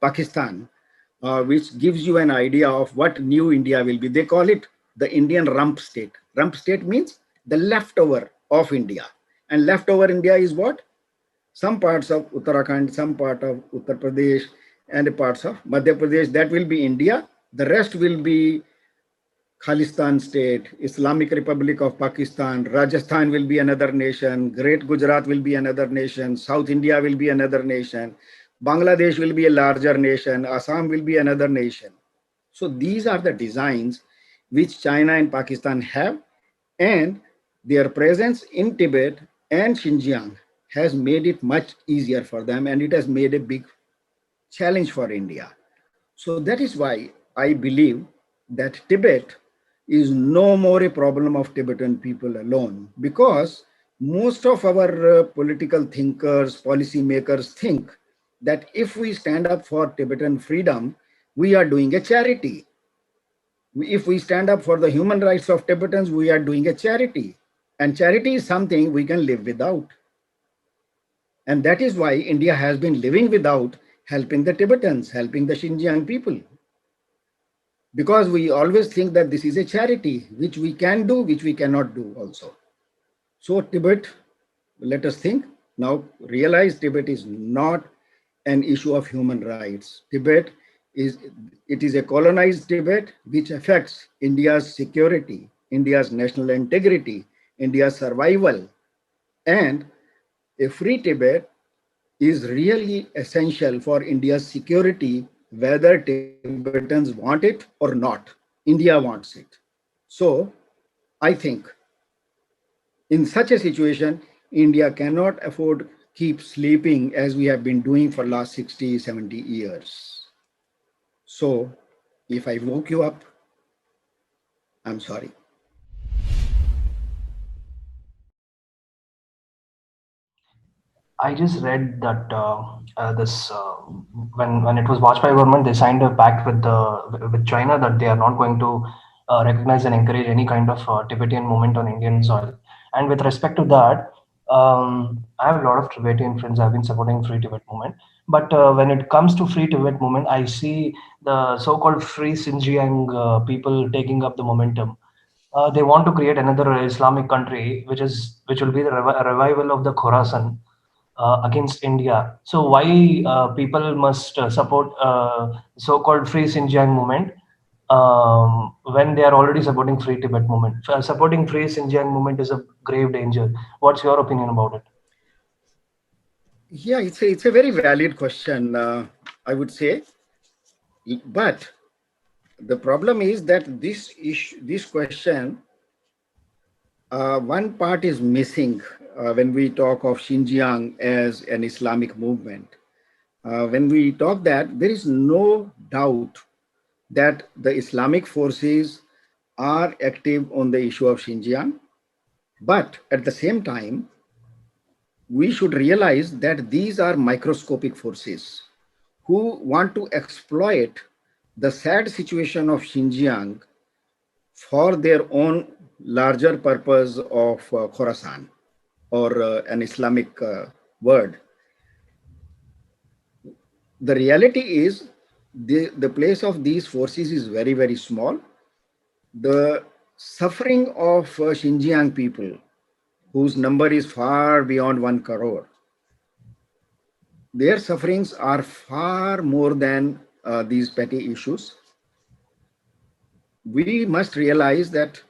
Pakistan, which gives you an idea of what new India will be. They call it the Indian rump state. Rump state means the leftover of India. And leftover India is what? Some parts of Uttarakhand, some part of Uttar Pradesh, and parts of Madhya Pradesh. That will be India. The rest will be Khalistan state, Islamic Republic of Pakistan, Rajasthan will be another nation, Great Gujarat will be another nation, South India will be another nation, Bangladesh will be a larger nation, Assam will be another nation. So these are the designs which China and Pakistan have, and their presence in Tibet and Xinjiang has made it much easier for them, and it has made a big challenge for India. So that is why I believe that Tibet is no more a problem of Tibetan people alone, because most of our political thinkers, policymakers think that if we stand up for Tibetan freedom, we are doing a charity. If we stand up for the human rights of Tibetans, we are doing a charity. And charity is something we can live without. And that is why India has been living without helping the Tibetans, helping the Xinjiang people. Because we always think that this is a charity, which we can do, which we cannot do also. So Tibet, let us think, now realize Tibet is not an issue of human rights. Tibet it is a colonized Tibet which affects India's security, India's national integrity, India's survival. And a free Tibet is really essential for India's security, whether Tibetans want it or not. India wants it. So I think in such a situation, India cannot afford keep sleeping as we have been doing for last 60, 70 years. So if I woke you up, I'm sorry. I just read that this when it was Vajpayee government, they signed a pact with China that they are not going to recognize and encourage any kind of Tibetan movement on Indian soil. And with respect to that, I have a lot of Tibetan friends. I've been supporting Free Tibet movement, but when it comes to Free Tibet movement, I see the so-called Free Xinjiang people taking up the momentum. They want to create another Islamic country, which will be the revival of the Khorasan against India. So why people must support so-called Free Xinjiang movement when they are already supporting Free Tibet movement? Supporting Free Xinjiang movement is a grave danger. What's your opinion about it? Yeah, it's a very valid question, I would say. But the problem is that this issue, this question, one part is missing when we talk of Xinjiang as an Islamic movement. When we talk that, there is no doubt that the Islamic forces are active on the issue of Xinjiang. But at the same time, we should realize that these are microscopic forces who want to exploit the sad situation of Xinjiang for their own larger purpose of Khorasan, or an Islamic word. The reality is the place of these forces is very, very small. The suffering of Xinjiang people, whose number is far beyond 1 crore, their sufferings are far more than these petty issues. We must realize that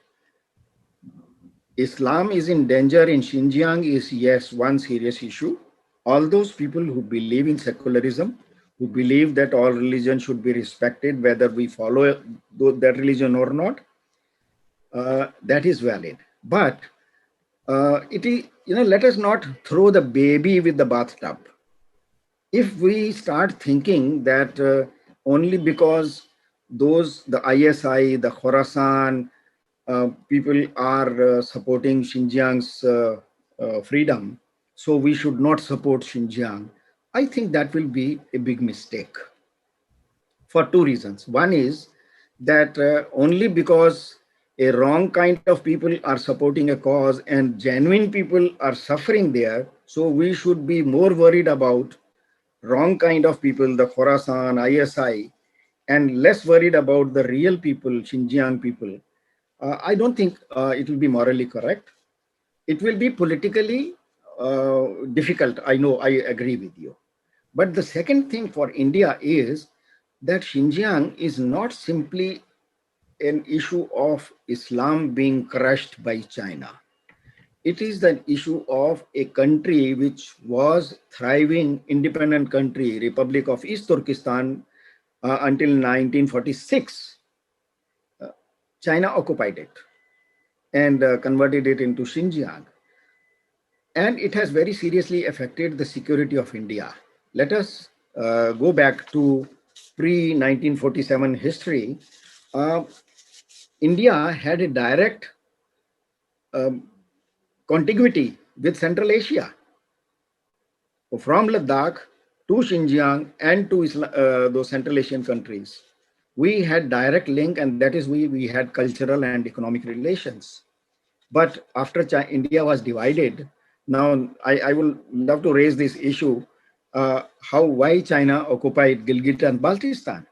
Islam is in danger in Xinjiang is, yes, one serious issue. All those people who believe in secularism, who believe that all religion should be respected, whether we follow that religion or not, that is valid. But it is, let us not throw the baby with the bathtub. If we start thinking that only because the ISI, the Khorasan people are supporting Xinjiang's freedom, so we should not support Xinjiang, I think that will be a big mistake for two reasons. One is that only because a wrong kind of people are supporting a cause and genuine people are suffering there, so we should be more worried about wrong kind of people, the Khorasan, ISI, and less worried about the real people, Xinjiang people, I don't think it will be morally correct. It will be politically difficult. I know, I agree with you. But the second thing for India is that Xinjiang is not simply an issue of Islam being crushed by China. It is the issue of a country which was thriving independent country, Republic of East Turkestan, until 1946. China occupied it and converted it into Xinjiang. And it has very seriously affected the security of India. Let us go back to pre 1947 history. Uh, India had a direct um, contiguity with Central Asia, from Ladakh to Xinjiang and to those Central Asian countries. We had direct link, and that is we had cultural and economic relations. But after India was divided, now I will love to raise this issue, why China occupied Gilgit and Baltistan.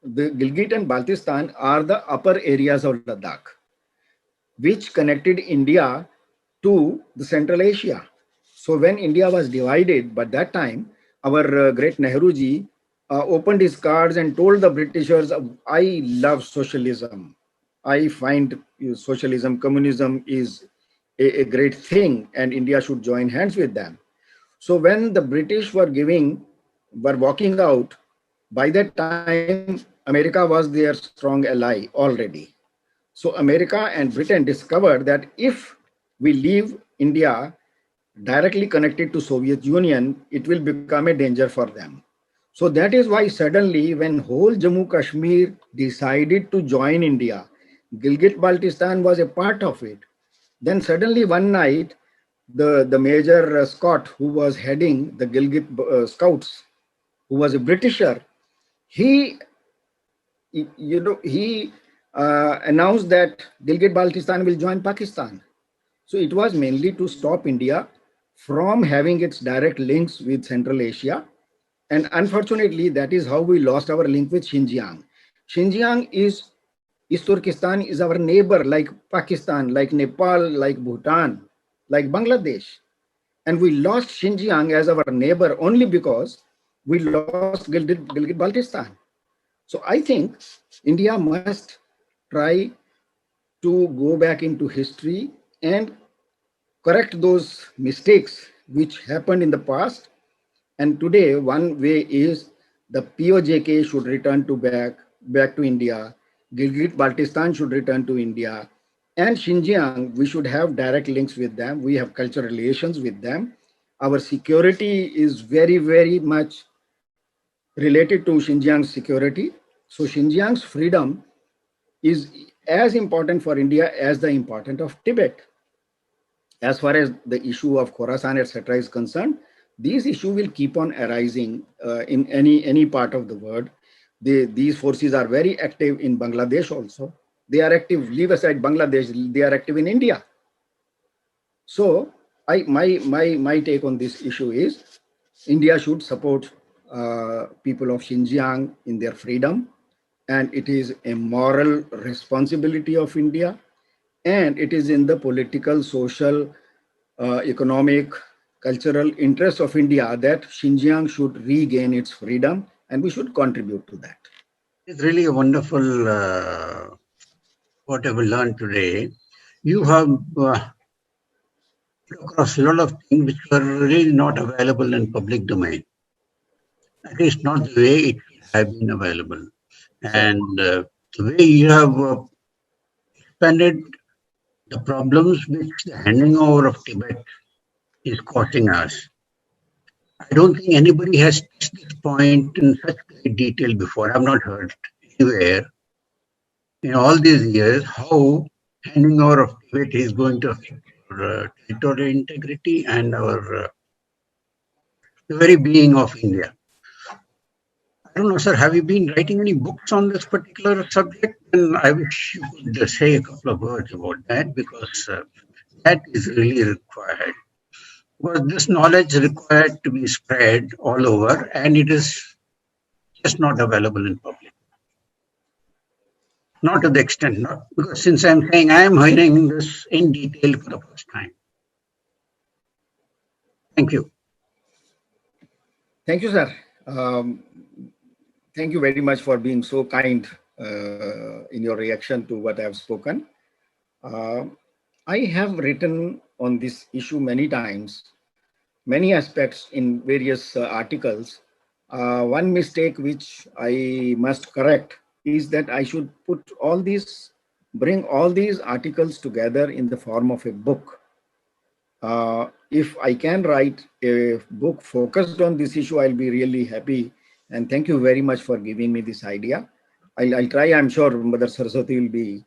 The Gilgit and Baltistan are the upper areas of Ladakh, which connected India to the Central Asia. So when India was divided, by that time, our great Nehruji opened his cards and told the Britishers, I love socialism. I find socialism, communism is a great thing, and India should join hands with them. So when the British were walking out, by that time, America was their strong ally already. So America and Britain discovered that if we leave India directly connected to Soviet Union, it will become a danger for them. So that is why suddenly when whole Jammu Kashmir decided to join India, Gilgit Baltistan was a part of it. Then suddenly one night, the Major Scott, who was heading the Gilgit Scouts, who was a Britisher, he he announced that Gilgit Baltistan will join Pakistan. So it was mainly to stop India from having its direct links with Central Asia. And unfortunately, that is how we lost our link with Xinjiang. Xinjiang is, East Turkestan is our neighbor, like Pakistan, like Nepal, like Bhutan, like Bangladesh. And we lost Xinjiang as our neighbor only because we lost Gilgit Baltistan. So I think India must try to go back into history and correct those mistakes which happened in the past. And today, one way is the POJK should return back to India. Gilgit Baltistan should return to India. And Xinjiang, we should have direct links with them. We have cultural relations with them. Our security is very, very much related to Xinjiang's security. So Xinjiang's freedom is as important for India as the importance of Tibet. As far as the issue of Khorasan, etc., is concerned, these issues will keep on arising in any part of the world. These forces are very active in Bangladesh also. They are active, leave aside Bangladesh, they are active in India. So my take on this issue is India should support people of Xinjiang in their freedom, and it is a moral responsibility of India, and it is in the political, social, economic, cultural interests of India that Xinjiang should regain its freedom, and we should contribute to that. It's really a wonderful whatever learned today. You have across a lot of things which were really not available in public domain. At least not the way it should have been available. And the way you have expanded the problems which the handing over of Tibet is causing us. I don't think anybody has touched this point in such great detail before. I've not heard anywhere in all these years how handing over of Tibet is going to affect our territorial integrity and our the very being of India. I don't know, sir, have you been writing any books on this particular subject? And I wish you could say a couple of words about that, because that is really required. Because this knowledge required to be spread all over, and it is just not available in public. Not to the extent, not because since I'm saying I am hearing this in detail for the first time. Thank you. Thank you, sir. Thank you very much for being so kind in your reaction to what I have spoken. I have written on this issue many times, many aspects in various articles. One mistake which I must correct is that I should bring all these articles together in the form of a book. If I can write a book focused on this issue, I'll be really happy. And thank you very much for giving me this idea. I'll try. I'm sure Mother Saraswati will be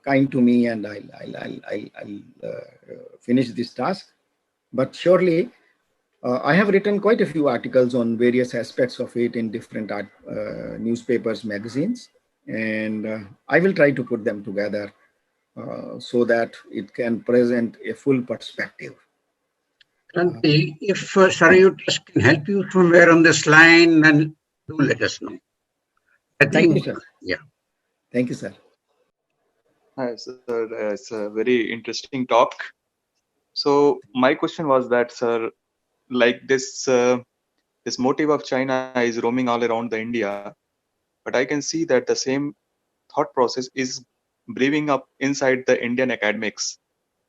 kind to me, and I'll finish this task. But surely, I have written quite a few articles on various aspects of it in different newspapers, magazines, and I will try to put them together so that it can present a full perspective. Kranti, if Sarayu Trust can help you somewhere on this line, then do let us know. I Thank think, you, sir. yeah. Thank you, sir. Hi, sir. It's a very interesting talk. So my question was that, sir, like this motive of China is roaming all around the India, but I can see that the same thought process is brewing up inside the Indian academics,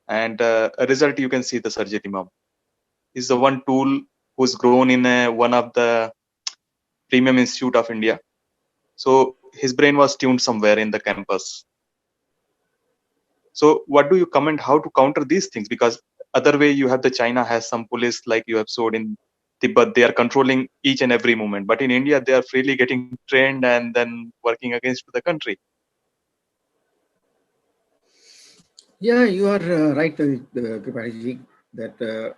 and a result you can see the Sarjit Imam is the one tool who's grown in one of the premium institute of India. So his brain was tuned somewhere in the campus. So what do you comment how to counter these things? Because other way you have the China has some police like you have showed in Tibet, they are controlling each and every movement. But in India, they are freely getting trained and then working against the country. Yeah, you are right, Kripaji, that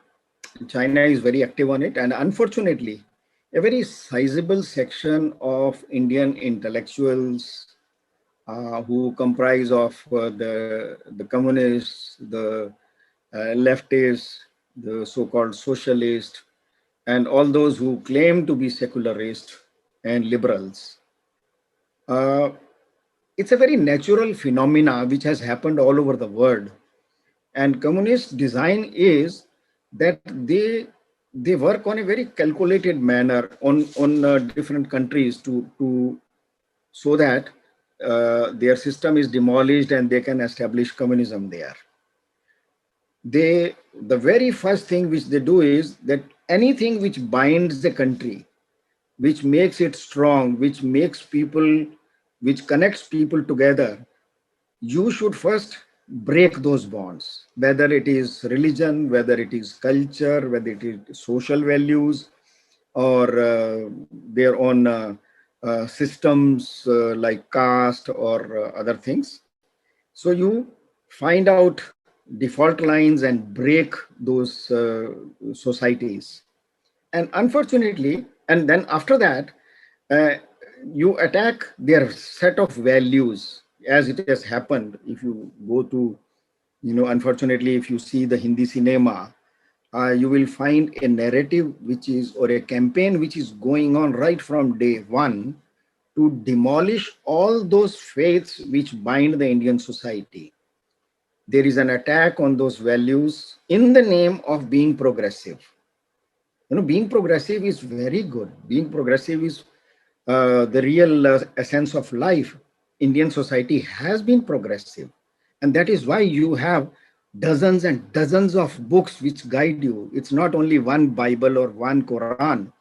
China is very active on it. And unfortunately, a very sizable section of Indian intellectuals who comprise of the communists, the leftists, the so-called socialists, and all those who claim to be secularists and liberals. It's a very natural phenomena which has happened all over the world. And communist design is that they work on a very calculated manner on different countries to so that their system is demolished and they can establish communism there. The very first thing which they do is that anything which binds the country, which makes it strong, which connects people together, you should first break those bonds, whether it is religion, whether it is culture, whether it is social values, or their own systems like caste or other things. So you find out default lines and break those societies. And unfortunately, and then after that, uh, you attack their set of values as it has happened. If you go to, unfortunately, if you see the Hindi cinema, you will find a narrative which is, or a campaign which is going on right from day one to demolish all those faiths which bind the Indian society. There is an attack on those values in the name of being progressive. Being progressive is very good. Being progressive is the real essence of life. Indian society has been progressive. And that is why you have dozens and dozens of books which guide you. It's not only one Bible or one Quran,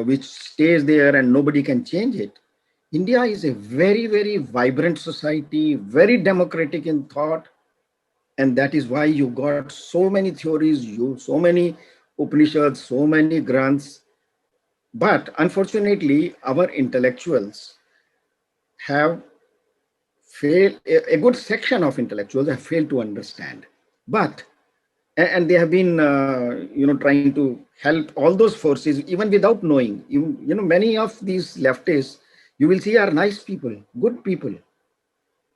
which stays there and nobody can change it. India is a very, very vibrant society, very democratic in thought. And that is why you got so many theories, so many Upanishads, so many Granths. But unfortunately, our intellectuals have failed, a good section of intellectuals have failed to understand. But, and they have been, trying to help all those forces, even without knowing. Many of these leftists, you will see, are nice people, good people,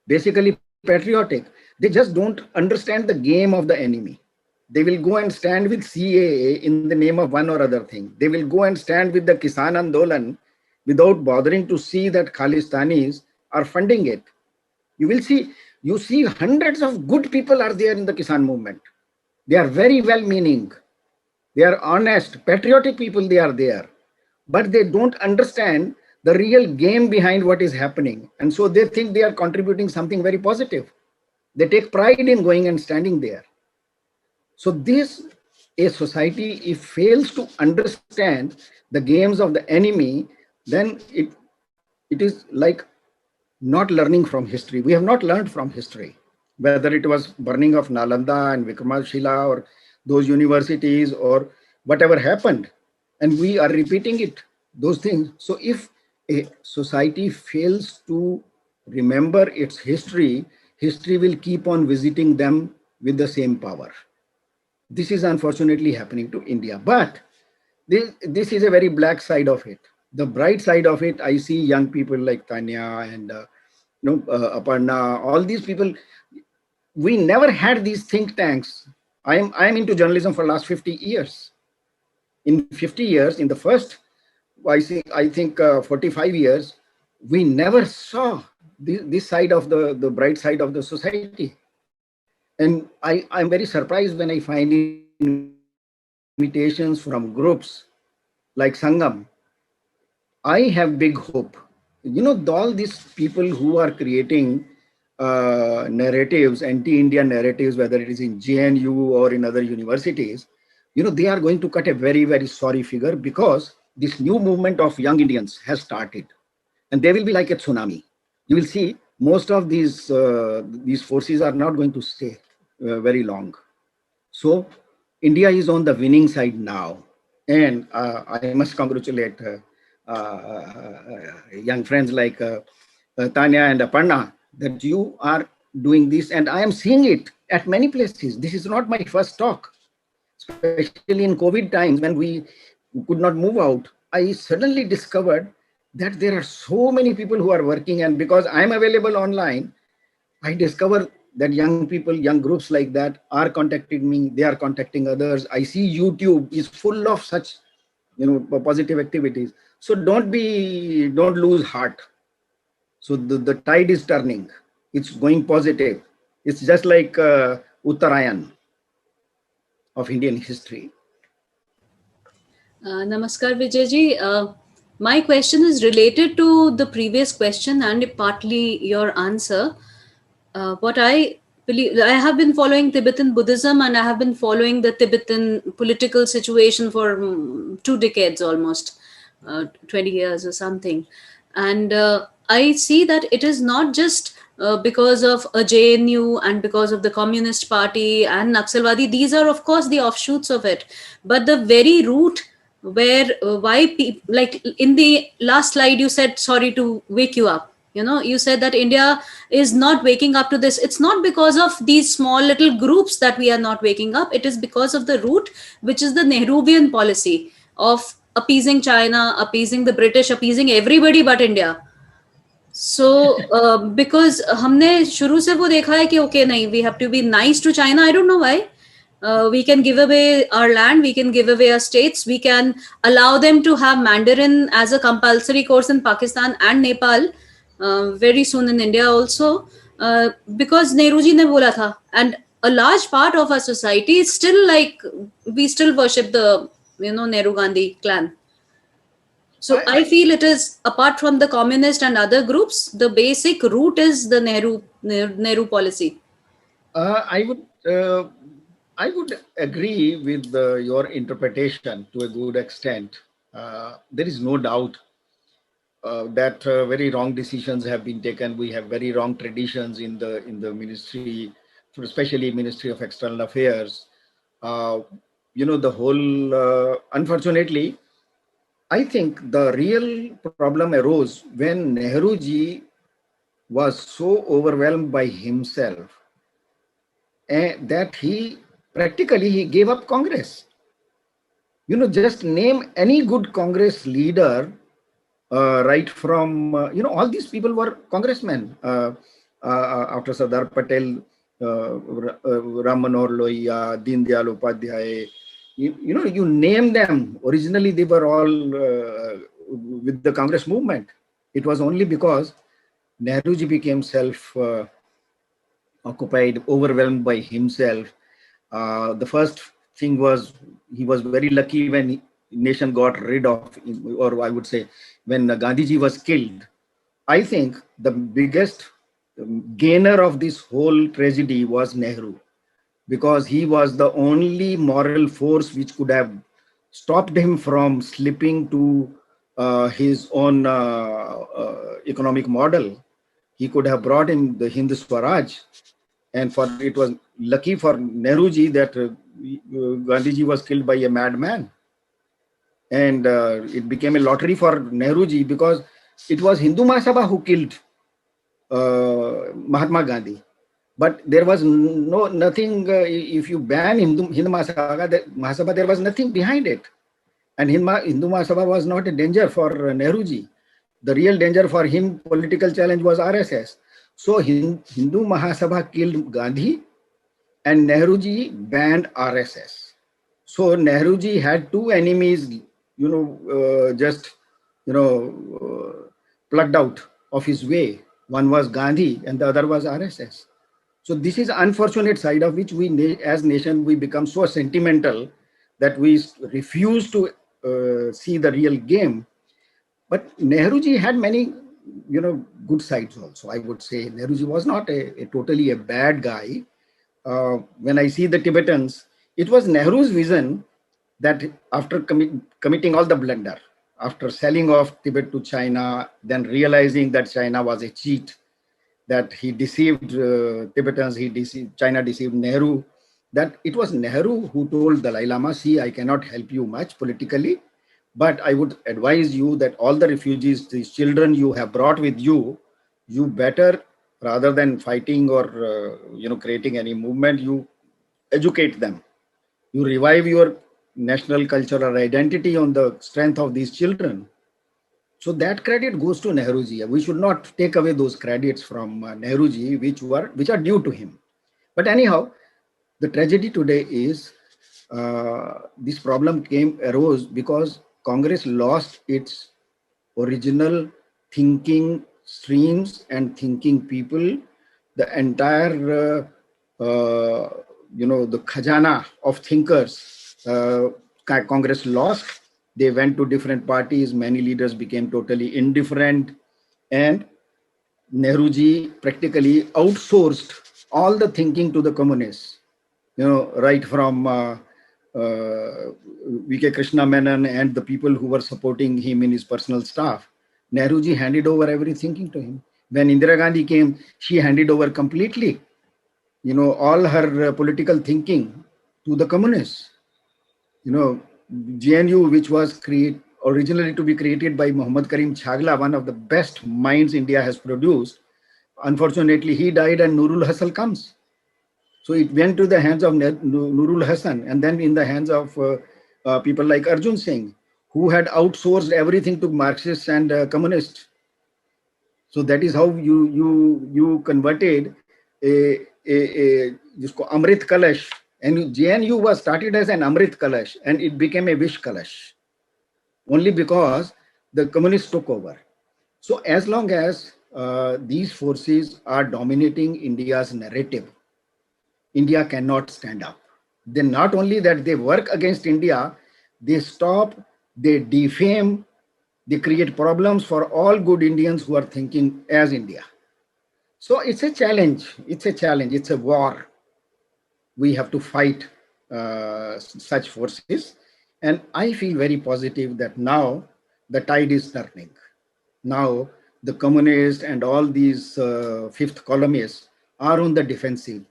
basically patriotic. They just don't understand the game of the enemy. They will go and stand with CAA in the name of one or other thing. They will go and stand with the Kisan Andolan without bothering to see that Khalistanis are funding it. You see hundreds of good people are there in the Kisan movement. They are very well-meaning. They are honest, patriotic people, they are there. But they don't understand the real game behind what is happening. And so they think they are contributing something very positive. They take pride in going and standing there. So a society, if fails to understand the games of the enemy, then it is like not learning from history. We have not learned from history, whether it was burning of Nalanda and Vikramadshila or those universities or whatever happened. And we are repeating it, those things. So if a society fails to remember its history, history will keep on visiting them with the same power. This is unfortunately happening to India. But this is a very black side of it. The bright side of it, I see young people like Tanya and Aparna, all these people. We never had these think tanks. I'm into journalism for the last 50 years. In 50 years, in the first, I think 45 years, we never saw this side of the bright side of the society. And I'm very surprised when I find invitations from groups like Sangam. I have big hope. All these people who are creating narratives, anti-India narratives, whether it is in JNU or in other universities, they are going to cut a very, very sorry figure, because this new movement of young Indians has started. And they will be like a tsunami. You will see most of these forces are not going to stay very long. So India is on the winning side now. And I must congratulate young friends like Tanya and Aparna, that you are doing this. And I am seeing it at many places. This is not my first talk, especially in COVID times when we could not move out. I suddenly discovered that there are so many people who are working, and because I'm available online, I discover that young people, young groups like that are contacting me, they are contacting others. I see YouTube is full of such, positive activities. So don't lose heart. So the tide is turning. It's going positive. It's just like Uttarayan of Indian history. Namaskar, Vijayji. My question is related to the previous question and partly your answer. What I believe, I have been following Tibetan Buddhism, and I have been following the Tibetan political situation for 2 decades almost, 20 years or something. And I see that it is not just because of a JNU and because of the Communist Party and Naxalwadi. These are, of course, the offshoots of it. But the very root where why people, like in the last slide you said, sorry to wake you up, you said that India is not waking up to this. It's not because of these small little groups that we are not waking up. It is because of the root, which is the Nehruvian policy of appeasing China, appeasing the British, appeasing everybody but India. So because हमने शुरू से वो देखा है कि okay नहीं, we have to be nice to China. I don't know why. We can give away our land, we can give away our states, we can allow them to have Mandarin as a compulsory course in Pakistan and Nepal, very soon in India also, because Nehruji ne bola tha. And a large part of our society is still like, we still worship the, Nehru Gandhi clan. So I feel it is, apart from the communist and other groups, the basic root is the Nehru policy. I would agree with your interpretation to a good extent. There is no doubt that very wrong decisions have been taken. We have very wrong traditions in the ministry, especially Ministry of External Affairs. The whole, unfortunately, I think the real problem arose when Nehruji was so overwhelmed by himself that he gave up Congress. Just name any good Congress leader, right from, all these people were congressmen. After Sardar Patel Ram Manohar Lohia, Deen Dayal Upadhyay. You name them. Originally, they were all with the Congress movement. It was only because Nehruji became occupied, overwhelmed by himself. The first thing was he was very lucky when nation got rid of, or I would say, when Gandhiji was killed. I think the biggest gainer of this whole tragedy was Nehru, because he was the only moral force which could have stopped him from slipping to his own economic model. He could have brought in the Hind Swaraj, and for it was lucky for Nehruji that Gandhiji was killed by a madman, and it became a lottery for Nehruji because it was Hindu Mahasabha who killed Mahatma Gandhi. But there was nothing. If you ban Hindu Mahasabha, there was nothing behind it, and Hindu Mahasabha was not a danger for Nehruji. The real danger for him, political challenge, was RSS. So Hindu Mahasabha killed Gandhi, and Nehruji banned RSS. So Nehruji had two enemies, plucked out of his way. One was Gandhi, and the other was RSS. So this is unfortunate side of which we, as nation, we become so sentimental that we refuse to see the real game. But Nehruji had many, good sides also. I would say Nehruji was not a totally a bad guy. When I see the Tibetans, it was Nehru's vision that after committing all the blunder, after selling off Tibet to China, then realizing that China was a cheat, that he deceived Tibetans, China deceived Nehru, that it was Nehru who told Dalai Lama, see, I cannot help you much politically, but I would advise you that all the refugees, these children you have brought with you, you better, rather than fighting or creating any movement, you educate them. You revive your national cultural identity on the strength of these children. So that credit goes to Nehruji. We should not take away those credits from Nehruji, which are due to him. But anyhow, the tragedy today is this problem arose because Congress lost its original thinking streams and thinking people. The entire, the khajana of thinkers, Congress lost. They went to different parties. Many leaders became totally indifferent. And Nehruji practically outsourced all the thinking to the communists, right from V.K. Krishna Menon and the people who were supporting him in his personal staff. Nehruji handed over every thinking to him. When Indira Gandhi came, she handed over completely, all her political thinking to the communists. GNU, which was originally to be created by Muhammad Karim Chagla, one of the best minds India has produced. Unfortunately, he died and Nurul Hasan comes. So it went to the hands of Nurul Hasan and then in the hands of people like Arjun Singh, who had outsourced everything to Marxists and communists. So that is how you converted a Amrit Kalash. And JNU was started as an Amrit Kalash and it became a Vish Kalash only because the communists took over. So as long as these forces are dominating India's narrative, India cannot stand up. Then not only that they work against India, they stop, they defame, they create problems for all good Indians who are thinking as India. So it's a challenge. It's a war. We have to fight such forces. And I feel very positive that now the tide is turning. Now the communists and all these fifth columnists are on the defensive.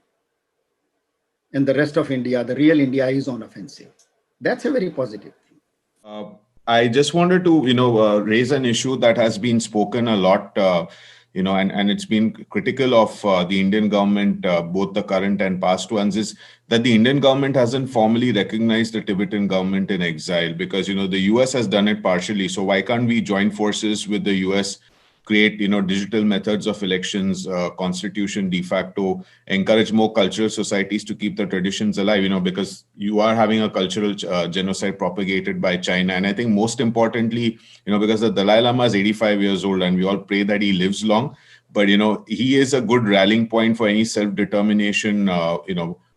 And the rest of India, the real India, is on offensive. That's a very positive thing. I just wanted to, raise an issue that has been spoken a lot, and it's been critical of the Indian government, both the current and past ones, is that the Indian government hasn't formally recognized the Tibetan government in exile because, the US has done it partially. So why can't we join forces with the US create, digital methods of elections, constitution de facto, encourage more cultural societies to keep the traditions alive, because you are having a cultural genocide propagated by China. And I think most importantly, because the Dalai Lama is 85 years old and we all pray that he lives long, but, he is a good rallying point for any self-determination,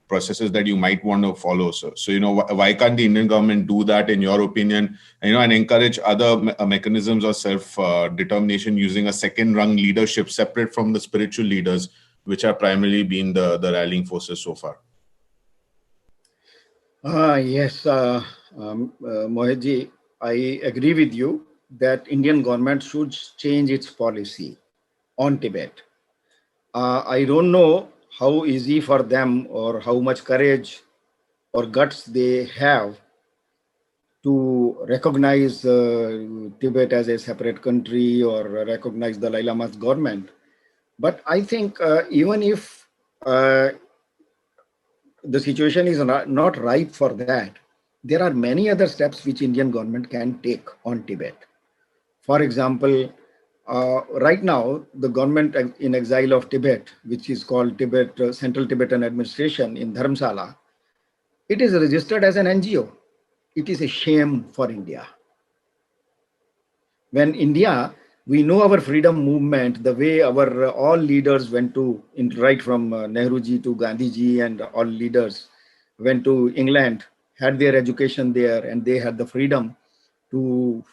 processes that you might want to follow. So why can't the Indian government do that, in your opinion, and encourage other mechanisms of self-determination using a second-rung leadership separate from the spiritual leaders, which have primarily been the rallying forces so far? Yes, Mohitji, I agree with you that Indian government should change its policy on Tibet. I don't know how easy for them or how much courage or guts they have to recognize Tibet as a separate country or recognize the Dalai Lama's government. But I think even if the situation is not ripe for that, there are many other steps which Indian government can take on Tibet. For example, right now, the government in exile of Tibet, which is called Central Tibetan Administration in Dharamsala, it is registered as an NGO. It is a shame for India. When India, we know our freedom movement, the way our all leaders went to, right from Nehruji to Gandhiji, and all leaders went to England, had their education there, and they had the freedom to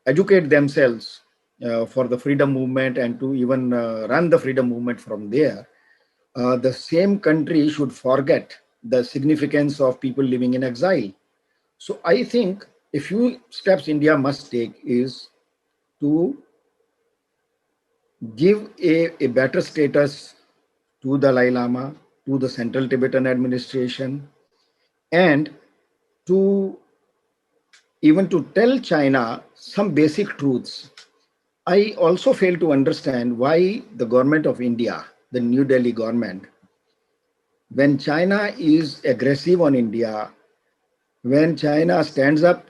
educate themselves for the freedom movement and to even run the freedom movement from there. The same country should forget the significance of people living in exile. So I think a few steps India must take is to give a better status to the Dalai Lama, to the Central Tibetan Administration, and to even to tell China some basic truths. I also fail to understand why the government of India, the New Delhi government, when China is aggressive on India, when China stands up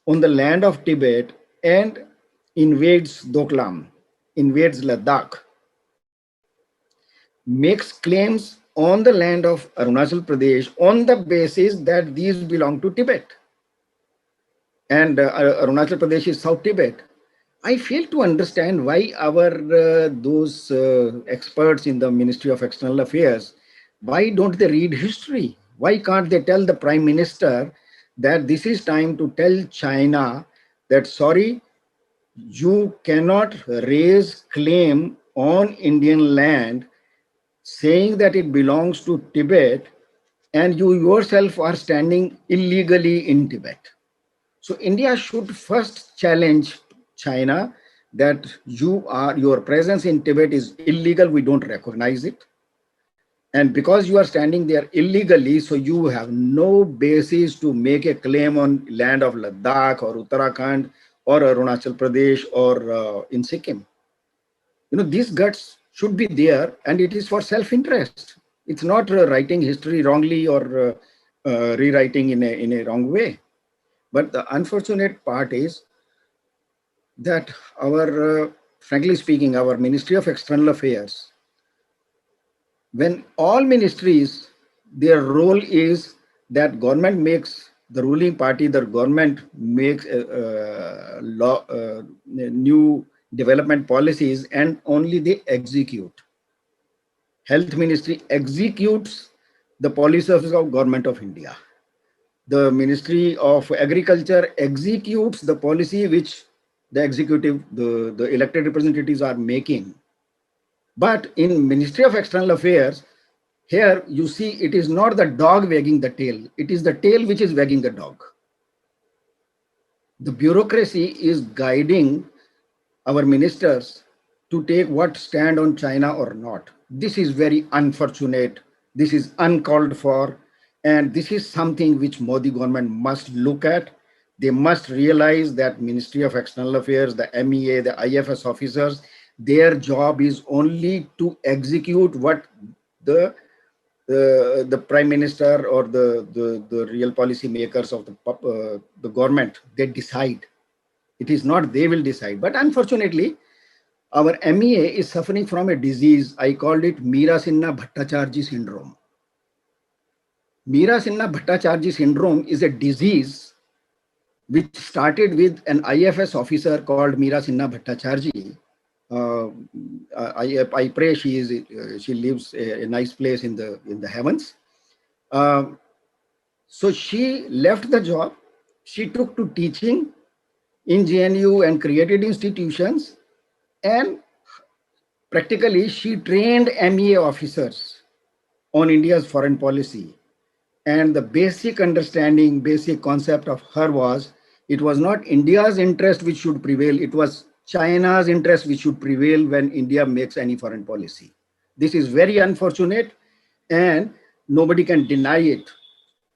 on the land of Tibet and invades Doklam, invades Ladakh, makes claims on the land of Arunachal Pradesh on the basis that these belong to Tibet. And Arunachal Pradesh is South Tibet. I fail to understand why those experts in the Ministry of External Affairs, why don't they read history? Why can't they tell the Prime Minister that this is time to tell China that, sorry, you cannot raise claim on Indian land saying that it belongs to Tibet, and you yourself are standing illegally in Tibet. So India should first challenge China that your presence in Tibet is illegal, we don't recognize it. And because you are standing there illegally, so you have no basis to make a claim on land of Ladakh or Uttarakhand or Arunachal Pradesh or in Sikkim. These guts should be there, and it is for self-interest. It's not writing history wrongly or rewriting in a wrong way. But the unfortunate part is that frankly speaking, our Ministry of External Affairs, when all ministries, their role is that government makes the ruling party, the government makes new development policies and only they execute. Health Ministry executes the policies of Government of India. The Ministry of Agriculture executes the policy which the executive, the elected representatives are making. But in Ministry of External Affairs, here you see it is not the dog wagging the tail, it is the tail which is wagging the dog. The bureaucracy is guiding our ministers to take what stand on China or not. This is very unfortunate. This is uncalled for. And this is something which Modi government must look at. They must realize that Ministry of External Affairs, the MEA, the IFS officers, their job is only to execute what the Prime Minister or the real policy makers of the government, they decide. It is not they will decide. But unfortunately, our MEA is suffering from a disease. I called it Meera Sinha Bhattacharjee syndrome. Meera Sinha Bhattacharjee syndrome is a disease which started with an IFS officer called Meera Sinha Bhattacharjee. I pray she lives a nice place in the heavens. So she left the job. She took to teaching in JNU and created institutions, and practically she trained MEA officers on India's foreign policy. And the basic understanding, basic concept of her was, it was not India's interest which should prevail, it was China's interest which should prevail when India makes any foreign policy. This is very unfortunate, and nobody can deny it.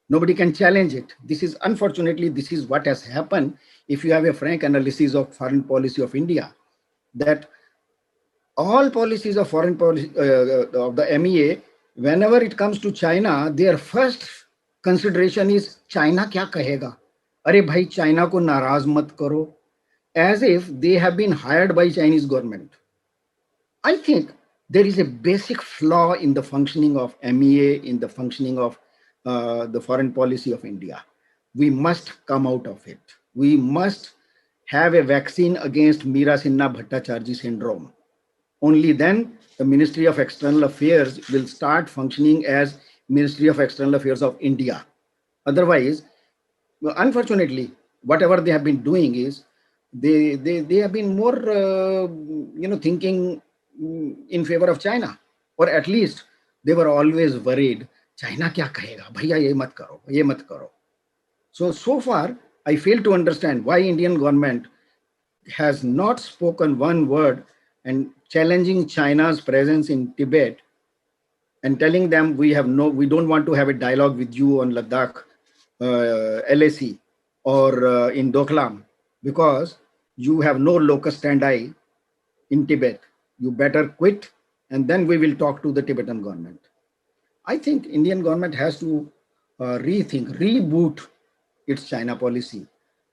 Nobody can challenge it. This is, unfortunately, this is what has happened. If you have a frank analysis of foreign policy of India, that all policies of foreign policy of the MEA, whenever it comes to China, their first consideration is China kya kahega? Arey bhai, China ko naraz mat karo. As if they have been hired by Chinese government. I think there is a basic flaw in the functioning of MEA, in the functioning of the foreign policy of India. We must come out of it. We must have a vaccine against Meera Sinha Bhattacharjee syndrome. Only then the Ministry of External Affairs will start functioning as Ministry of External Affairs of India. Otherwise, unfortunately, whatever they have been doing is they have been more thinking in favor of China, or at least they were always worried. China kya kahega? Bhaiya ye mat karo, ye mat karo. So far, I fail to understand why Indian government has not spoken one word and challenging China's presence in Tibet and telling them we don't want to have a dialogue with you on Ladakh, LAC, or in Doklam, because you have no locus standi in Tibet. You better quit, and then we will talk to the Tibetan government. I think Indian government has to reboot its China policy.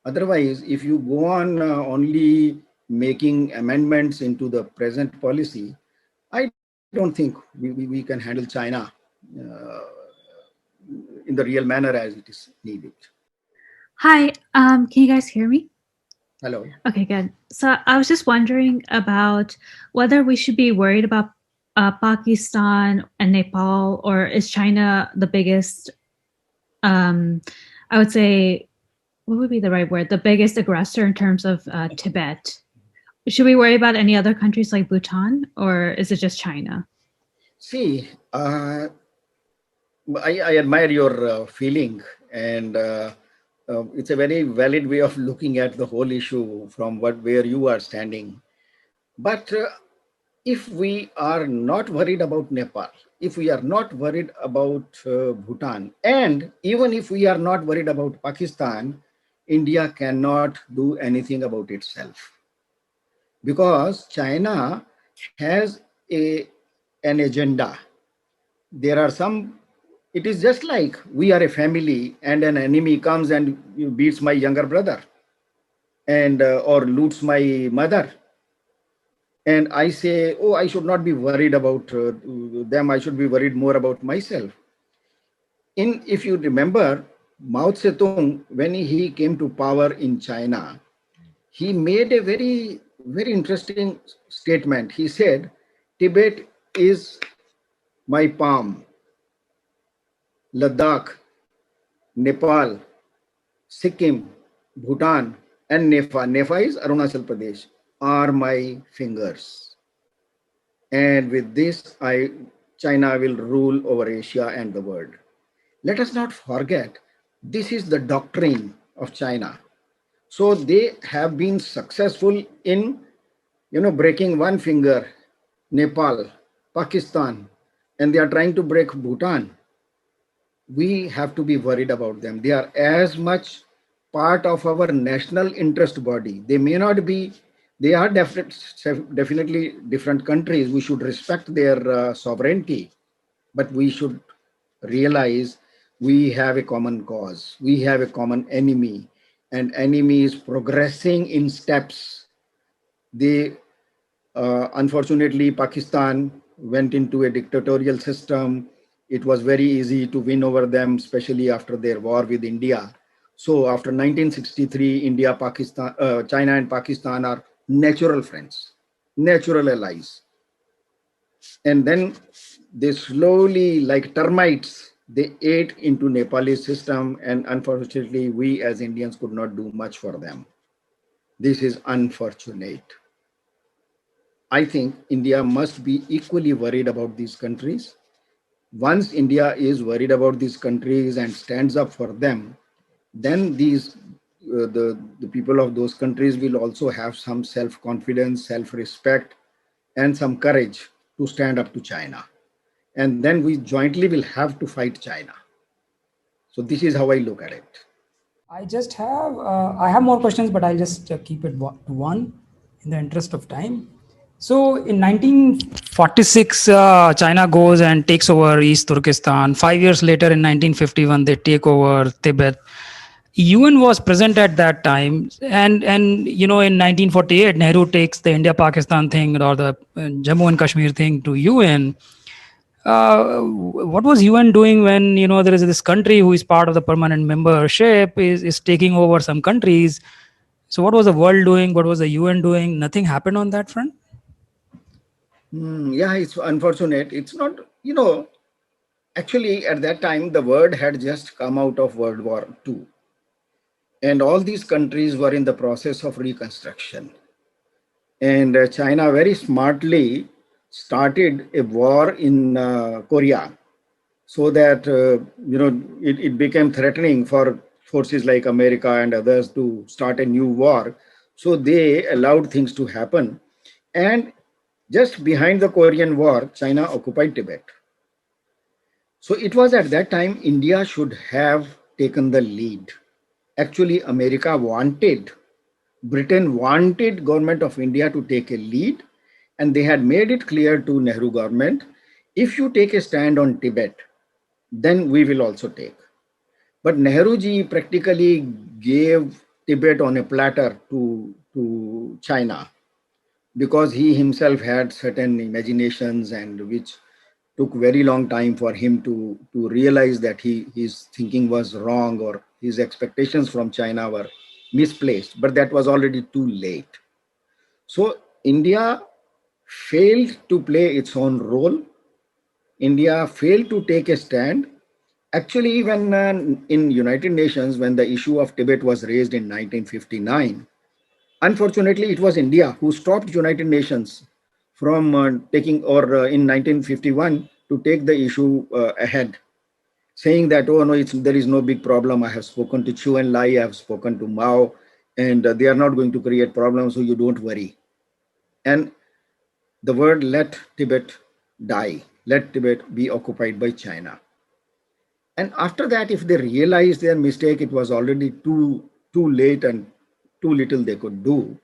Otherwise, if you go on only making amendments into the present policy, I don't think we can handle China in the real manner as it is needed. Hi, can you guys hear me? Hello. Okay, good. So I was just wondering about whether we should be worried about Pakistan and Nepal, or is China the biggest, I would say, what would be the right word? The biggest aggressor in terms of Tibet. Should we worry about any other countries like Bhutan, or is it just China? See, I admire your feeling, and it's a very valid way of looking at the whole issue from where you are standing. But if we are not worried about Nepal, if we are not worried about Bhutan, and even if we are not worried about Pakistan, India cannot do anything about itself. Because China has an agenda. There are some, it is just like we are a family and an enemy comes and beats my younger brother and or loots my mother. And I say, oh, I should not be worried about them. I should be worried more about myself. If you remember, Mao Zedong, when he came to power in China, he made a very, very interesting statement. He said, Tibet is my palm. Ladakh, Nepal, Sikkim, Bhutan, and Nepal is Arunachal Pradesh, are my fingers. And with this, China will rule over Asia and the world. Let us not forget, this is the doctrine of China. So they have been successful in, breaking one finger, Nepal, Pakistan, and they are trying to break Bhutan. We have to be worried about them. They are as much part of our national interest body. They may not be, they are definitely different countries. We should respect their sovereignty, but we should realize we have a common cause. We have a common enemy. and enemy is progressing in steps. They, unfortunately, Pakistan went into a dictatorial system. It was very easy to win over them, especially after their war with India. So after 1963, India, Pakistan, China and Pakistan are natural friends, natural allies. And then they slowly, like termites, they ate into Nepalese system, and unfortunately, we as Indians could not do much for them. This is unfortunate. I think India must be equally worried about these countries. Once India is worried about these countries and stands up for them, then the people of those countries will also have some self-confidence, self-respect, and some courage to stand up to China. And then we jointly will have to fight China. So this is how I look at it. I have more questions, but I'll just keep it to one in the interest of time. So in 1946, China goes and takes over East Turkestan. 5 years later, in 1951, they take over Tibet. UN was present at that time, and in 1948, Nehru takes the India-Pakistan thing or the Jammu and Kashmir thing to UN. What was UN doing when there is this country who is part of the permanent membership is taking over some countries? So what was the world doing? What was the UN doing? Nothing happened on that front. Yeah, it's unfortunate. It's not, actually at that time the word had just come out of World War II, and all these countries were in the process of reconstruction. And China very smartly started a war in Korea, so that it became threatening for forces like America and others to start a new war. So they allowed things to happen. And just behind the Korean War, China occupied Tibet. So it was at that time India should have taken the lead. Actually, Britain wanted government of India to take a lead, and they had made it clear to Nehru government, if you take a stand on Tibet, then we will also take. But Nehruji practically gave Tibet on a platter to China, because he himself had certain imaginations, and which took very long time for him to realize that his thinking was wrong, or his expectations from China were misplaced, but that was already too late. So India failed to play its own role. India failed to take a stand. Actually, when in United Nations, when the issue of Tibet was raised in 1959, unfortunately, it was India who stopped United Nations from taking, or in 1951, to take the issue ahead, saying that, oh no, there is no big problem. I have spoken to Chu and Lai, I have spoken to Mao, and they are not going to create problems, so you don't worry. And the word let Tibet die, let Tibet be occupied by China. And after that, if they realized their mistake, it was already too late and too little they could do.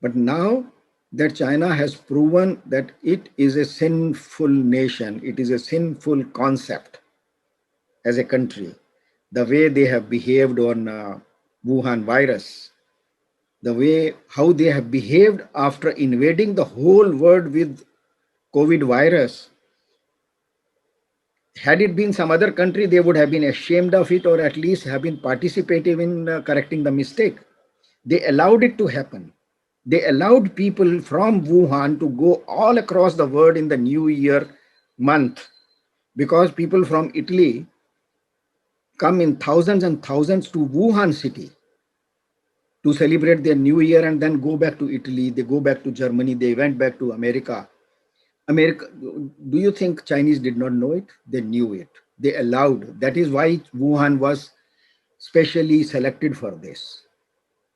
But now that China has proven that it is a sinful nation, it is a sinful concept as a country, the way they have behaved on Wuhan virus, the way how they have behaved after invading the whole world with COVID virus. Had it been some other country, they would have been ashamed of it, or at least have been participative in correcting the mistake. They allowed it to happen. They allowed people from Wuhan to go all across the world in the New Year month, because people from Italy come in thousands and thousands to Wuhan city to celebrate their New Year, and then go back to Italy, they go back to Germany, they went back to America. Do you think Chinese did not know it? They knew it. They allowed. That is why Wuhan was specially selected for this,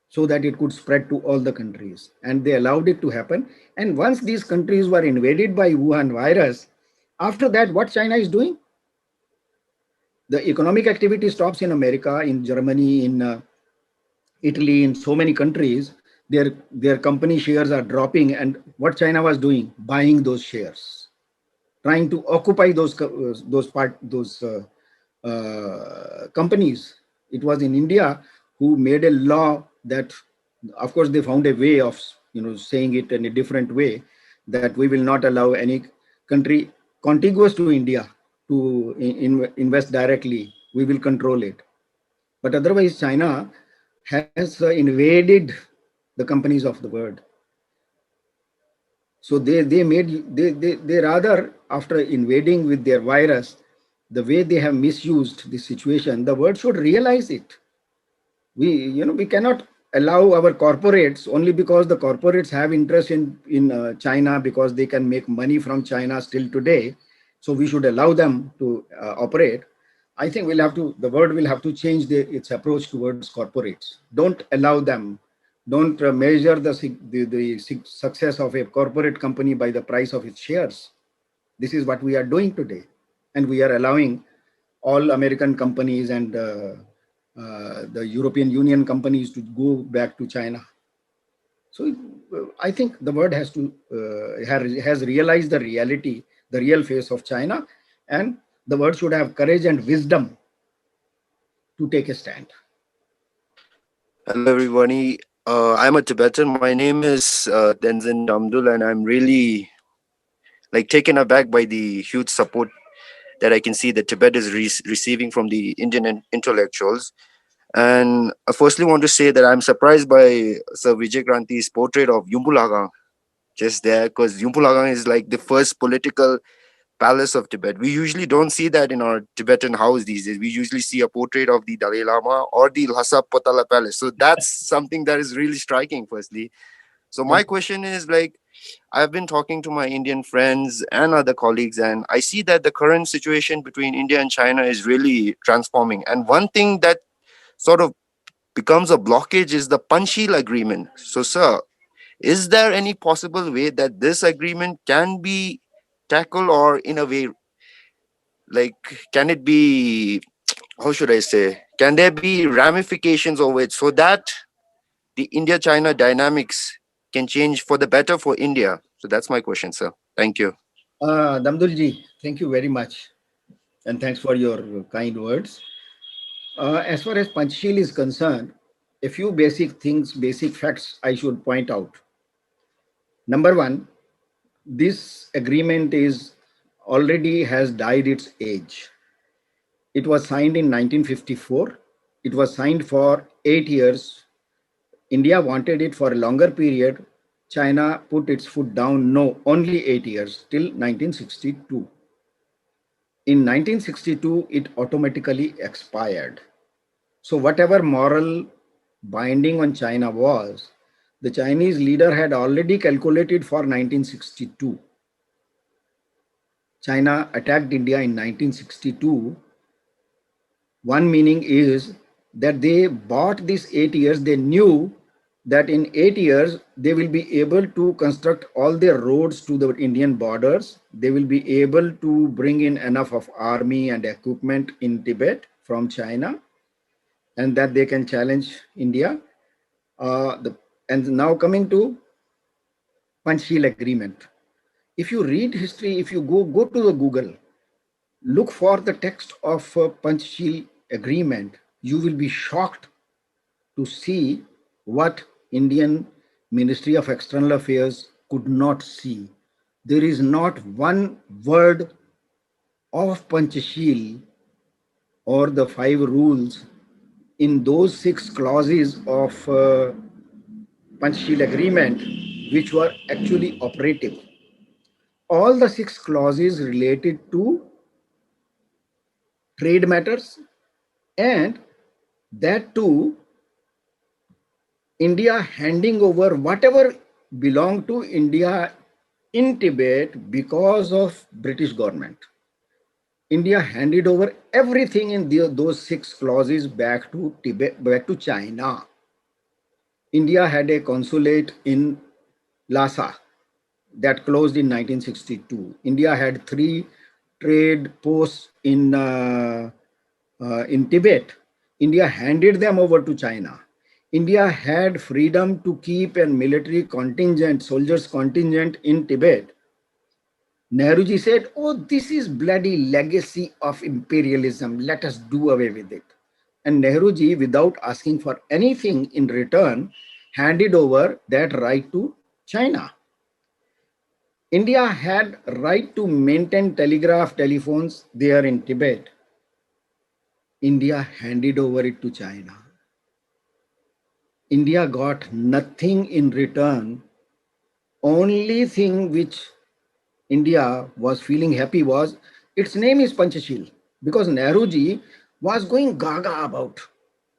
so that it could spread to all the countries. And they allowed it to happen. And once these countries were invaded by Wuhan virus, after that, what China is doing? The economic activity stops in America, in Germany, in Italy, in so many countries. Their company shares are dropping, and what China was doing, buying those shares, trying to occupy those companies. It was in India who made a law that, of course, they found a way of saying it in a different way, that we will not allow any country contiguous to India to invest directly. We will control it. But otherwise, China has invaded the companies of the world. So they rather, after invading with their virus, the way they have misused the situation, the world should realize it. We cannot allow our corporates, only because the corporates have interest in China, because they can make money from China still today. So we should allow them to operate. I think the world will have to change its approach towards corporates. Don't allow them. Don't measure the success of a corporate company by the price of its shares. This is what we are doing today. And we are allowing all American companies and the European Union companies to go back to China. So I think the world has realized the reality, the real face of China, and the world should have courage and wisdom to take a stand. Hello, everybody. I'm a Tibetan. My name is Tenzin Damdul, and I'm really taken aback by the huge support that I can see that Tibet is receiving from the Indian intellectuals. And I firstly want to say that I'm surprised by Sir Vijay Kranti's portrait of Yumpu Lagang just there, because Yumpu Lagang is like the first political palace of Tibet. We usually don't see that in our Tibetan house these days. We usually see a portrait of the Dalai Lama or the Lhasa Potala Palace. So that's something that is really striking, firstly. So my question is, I've been talking to my Indian friends and other colleagues, and I see that the current situation between India and China is really transforming. And one thing that sort of becomes a blockage is the Panchsheel agreement. So, sir, is there any possible way that this agreement can be tackled, or in a way, can it be, how should I say, can there be ramifications of it so that the India-China dynamics can change for the better for India? So that's my question, sir. Thank you. Damdulji, thank you very much. And thanks for your kind words. As far as Panchsheel is concerned, a few basic facts I should point out. Number one, this agreement already has died its age. It was signed in 1954. It was signed for 8 years. India wanted it for a longer period. China put its foot down. No, only 8 years, till 1962. In 1962, it automatically expired. So whatever moral binding on China was, the Chinese leader had already calculated for 1962. China attacked India in 1962. One meaning is that they bought these 8 years. They knew that in 8 years, they will be able to construct all their roads to the Indian borders. They will be able to bring in enough of army and equipment in Tibet from China, and that they can challenge India. And now coming to Panchsheel agreement. If you read history, if you go to the Google, look for the text of Panchsheel agreement, you will be shocked to see what Indian Ministry of External Affairs could not see. There is not one word of Panchsheel or the 5 rules in those 6 clauses of Panchsheel agreement which were actually operative. All the 6 clauses related to trade matters, and that too, India handing over whatever belonged to India in Tibet because of British government. India handed over everything in those 6 clauses back to Tibet, back to China. India had a consulate in Lhasa that closed in 1962. India had 3 trade posts in Tibet. India handed them over to China. India had freedom to keep a military contingent, soldiers contingent in Tibet. Nehruji said, oh, this is bloody legacy of imperialism. Let us do away with it. And Nehruji, without asking for anything in return, handed over that right to China. India had right to maintain telegraph telephones there in Tibet. India handed over it to China. India got nothing in return. Only thing which India was feeling happy was its name is Panchashil, because Nehruji was going gaga about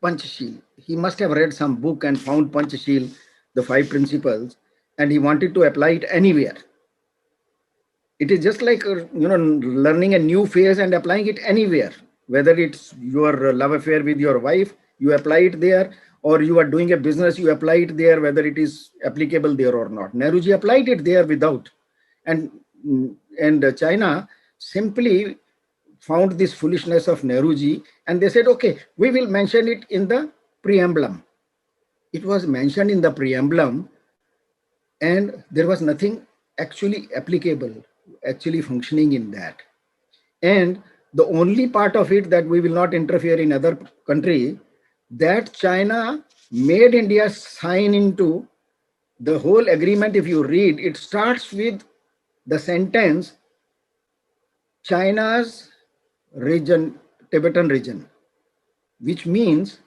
Panchashil. He must have read some book and found Panchashil, the 5 principles, and he wanted to apply it anywhere. It is just like learning a new phase and applying it anywhere. Whether it's your love affair with your wife, you apply it there, or you are doing a business, you apply it there, whether it is applicable there or not. Nehruji applied it there without. And China simply found this foolishness of Nehruji, and they said, okay, we will mention it in the preamblum. It was mentioned in the preamblum, and there was nothing actually applicable, actually functioning in that. And the only part of it that we will not interfere in other country, that China made India sign into the whole agreement. If you read, it starts with the sentence, China's region, Tibetan region, which means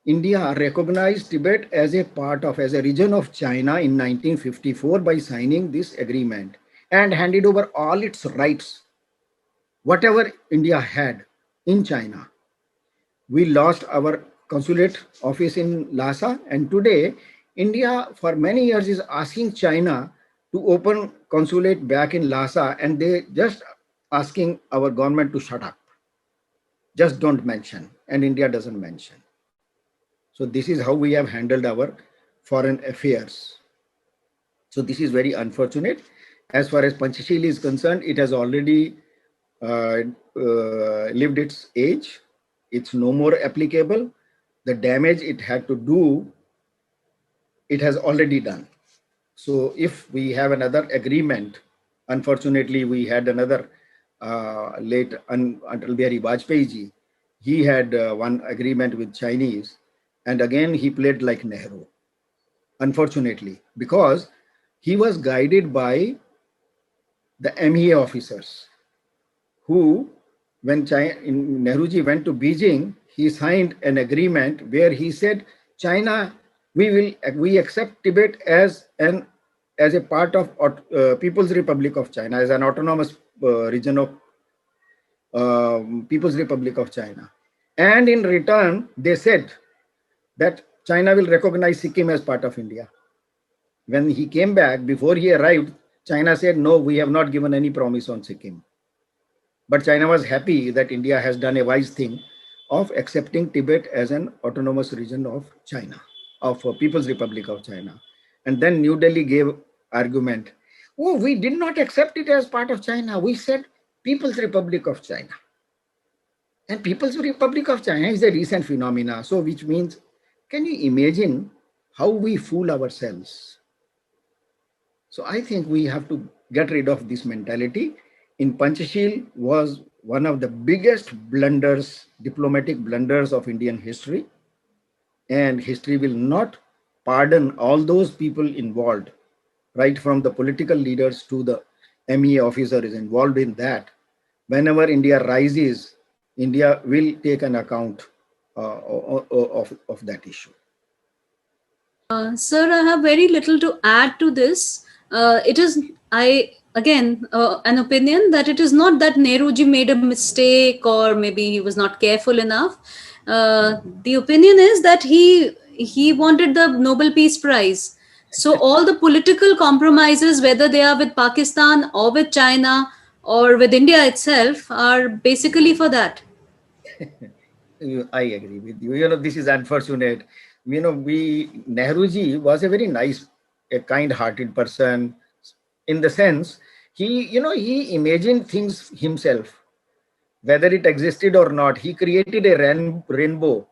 India recognized Tibet as a region of China in 1954 by signing this agreement and handed over all its rights, whatever India had in China. We lost our consulate office in Lhasa, and today India for many years is asking China to open consulate back in Lhasa, and they just asking our government to shut up. Just don't mention, and India doesn't mention. So this is how we have handled our foreign affairs. So this is very unfortunate. As far as Panchashil is concerned, it has already lived its age. It's no more applicable. The damage it had to do, it has already done. So if we have another agreement, unfortunately, we had another late Atal Bihari Vajpayee ji. He had one agreement with Chinese, and again he played like Nehru, unfortunately, because he was guided by the MEA officers who, when Nehruji went to Beijing, he signed an agreement where he said, China, we accept Tibet as a part of People's Republic of China, as an autonomous region of People's Republic of China. And in return, they said that China will recognize Sikkim as part of India. When he came back, before he arrived, China said, no, we have not given any promise on Sikkim. But China was happy that India has done a wise thing of accepting Tibet as an autonomous region of China, of People's Republic of China. And then New Delhi gave argument, oh, we did not accept it as part of China. We said People's Republic of China. And People's Republic of China is a recent phenomena. So which means, can you imagine how we fool ourselves? So I think we have to get rid of this mentality. In Panchashil was one of the biggest blunders, diplomatic blunders of Indian history. And history will not pardon all those people involved, right from the political leaders to the MEA officers involved in that. Whenever India rises, India will take an account of that issue. Sir, I have very little to add to this. It is, an opinion that it is not that Nehruji made a mistake or maybe he was not careful enough. The opinion is that he wanted the Nobel Peace Prize. So all the political compromises, whether they are with Pakistan or with China or with India itself, are basically for that. I agree with you. This is unfortunate. Nehruji was a very nice, a kind-hearted person, in the sense he imagined things himself, whether it existed or not. He created a rainbow.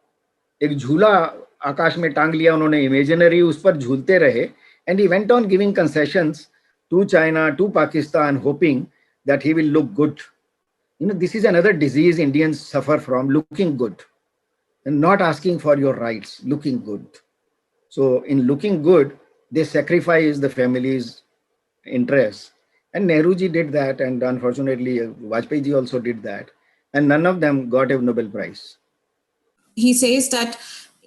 एक झूला आकाश में टांग लिया उन्होंने imaginary, उस पर झूलते रहे, and he went on giving concessions to China, to Pakistan, hoping that he will look good. This is another disease Indians suffer from, looking good. and not asking for your rights, looking good. So in looking good, they sacrifice the family's interests. And Nehruji did that, and unfortunately, Vajpayee ji also did that. And none of them got a Nobel Prize. He says that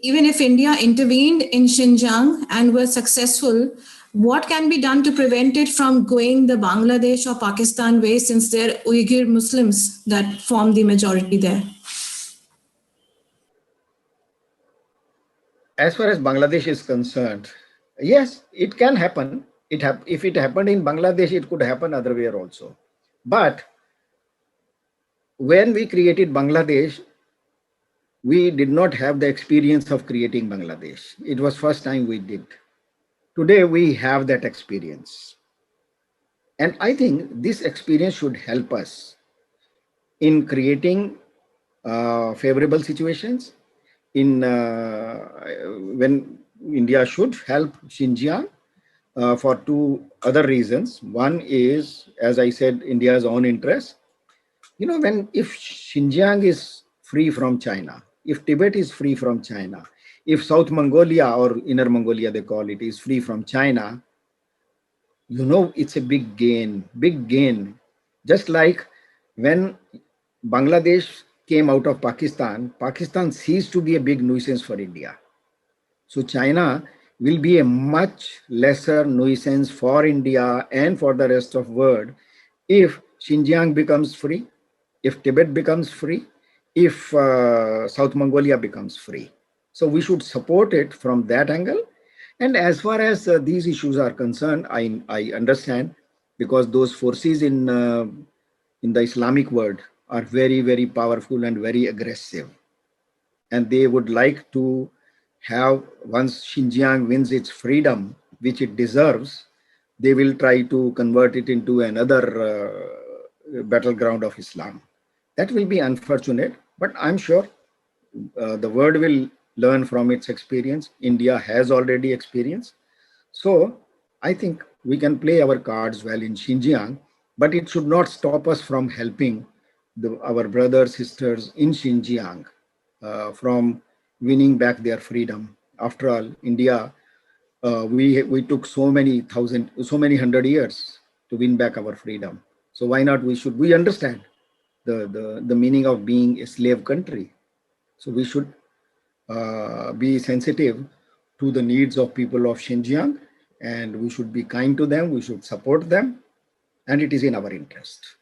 even if India intervened in Xinjiang and was successful, what can be done to prevent it from going the Bangladesh or Pakistan way, since they're Uyghur Muslims that form the majority there? As far as Bangladesh is concerned, yes, it can happen. If it happened in Bangladesh, it could happen other way also. But when we created Bangladesh, we did not have the experience of creating Bangladesh. It was first time we did. Today we have that experience. And I think this experience should help us in creating favorable situations when India should help Xinjiang for two other reasons. One is, as I said, India's own interest. If Xinjiang is free from China, if Tibet is free from China, if South Mongolia or Inner Mongolia, they call it, is free from China, it's a big gain. Just like when Bangladesh came out of Pakistan, Pakistan ceased to be a big nuisance for India. So China will be a much lesser nuisance for India and for the rest of the world if Xinjiang becomes free, if Tibet becomes free, if South Mongolia becomes free. So we should support it from that angle. And as far as these issues are concerned, I understand, because those forces in the Islamic world are very, very powerful and very aggressive. And they would like to have, once Xinjiang wins its freedom, which it deserves, they will try to convert it into another battleground of Islam. That will be unfortunate, but I'm sure the world will learn from its experience. India has already experienced. So I think we can play our cards well in Xinjiang, but it should not stop us from helping our brothers, sisters in Xinjiang from winning back their freedom. After all, India, we took so many hundred years to win back our freedom. So why not? We understand the meaning of being a slave country. So we should be sensitive to the needs of people of Xinjiang, and we should be kind to them, we should support them, and it is in our interest.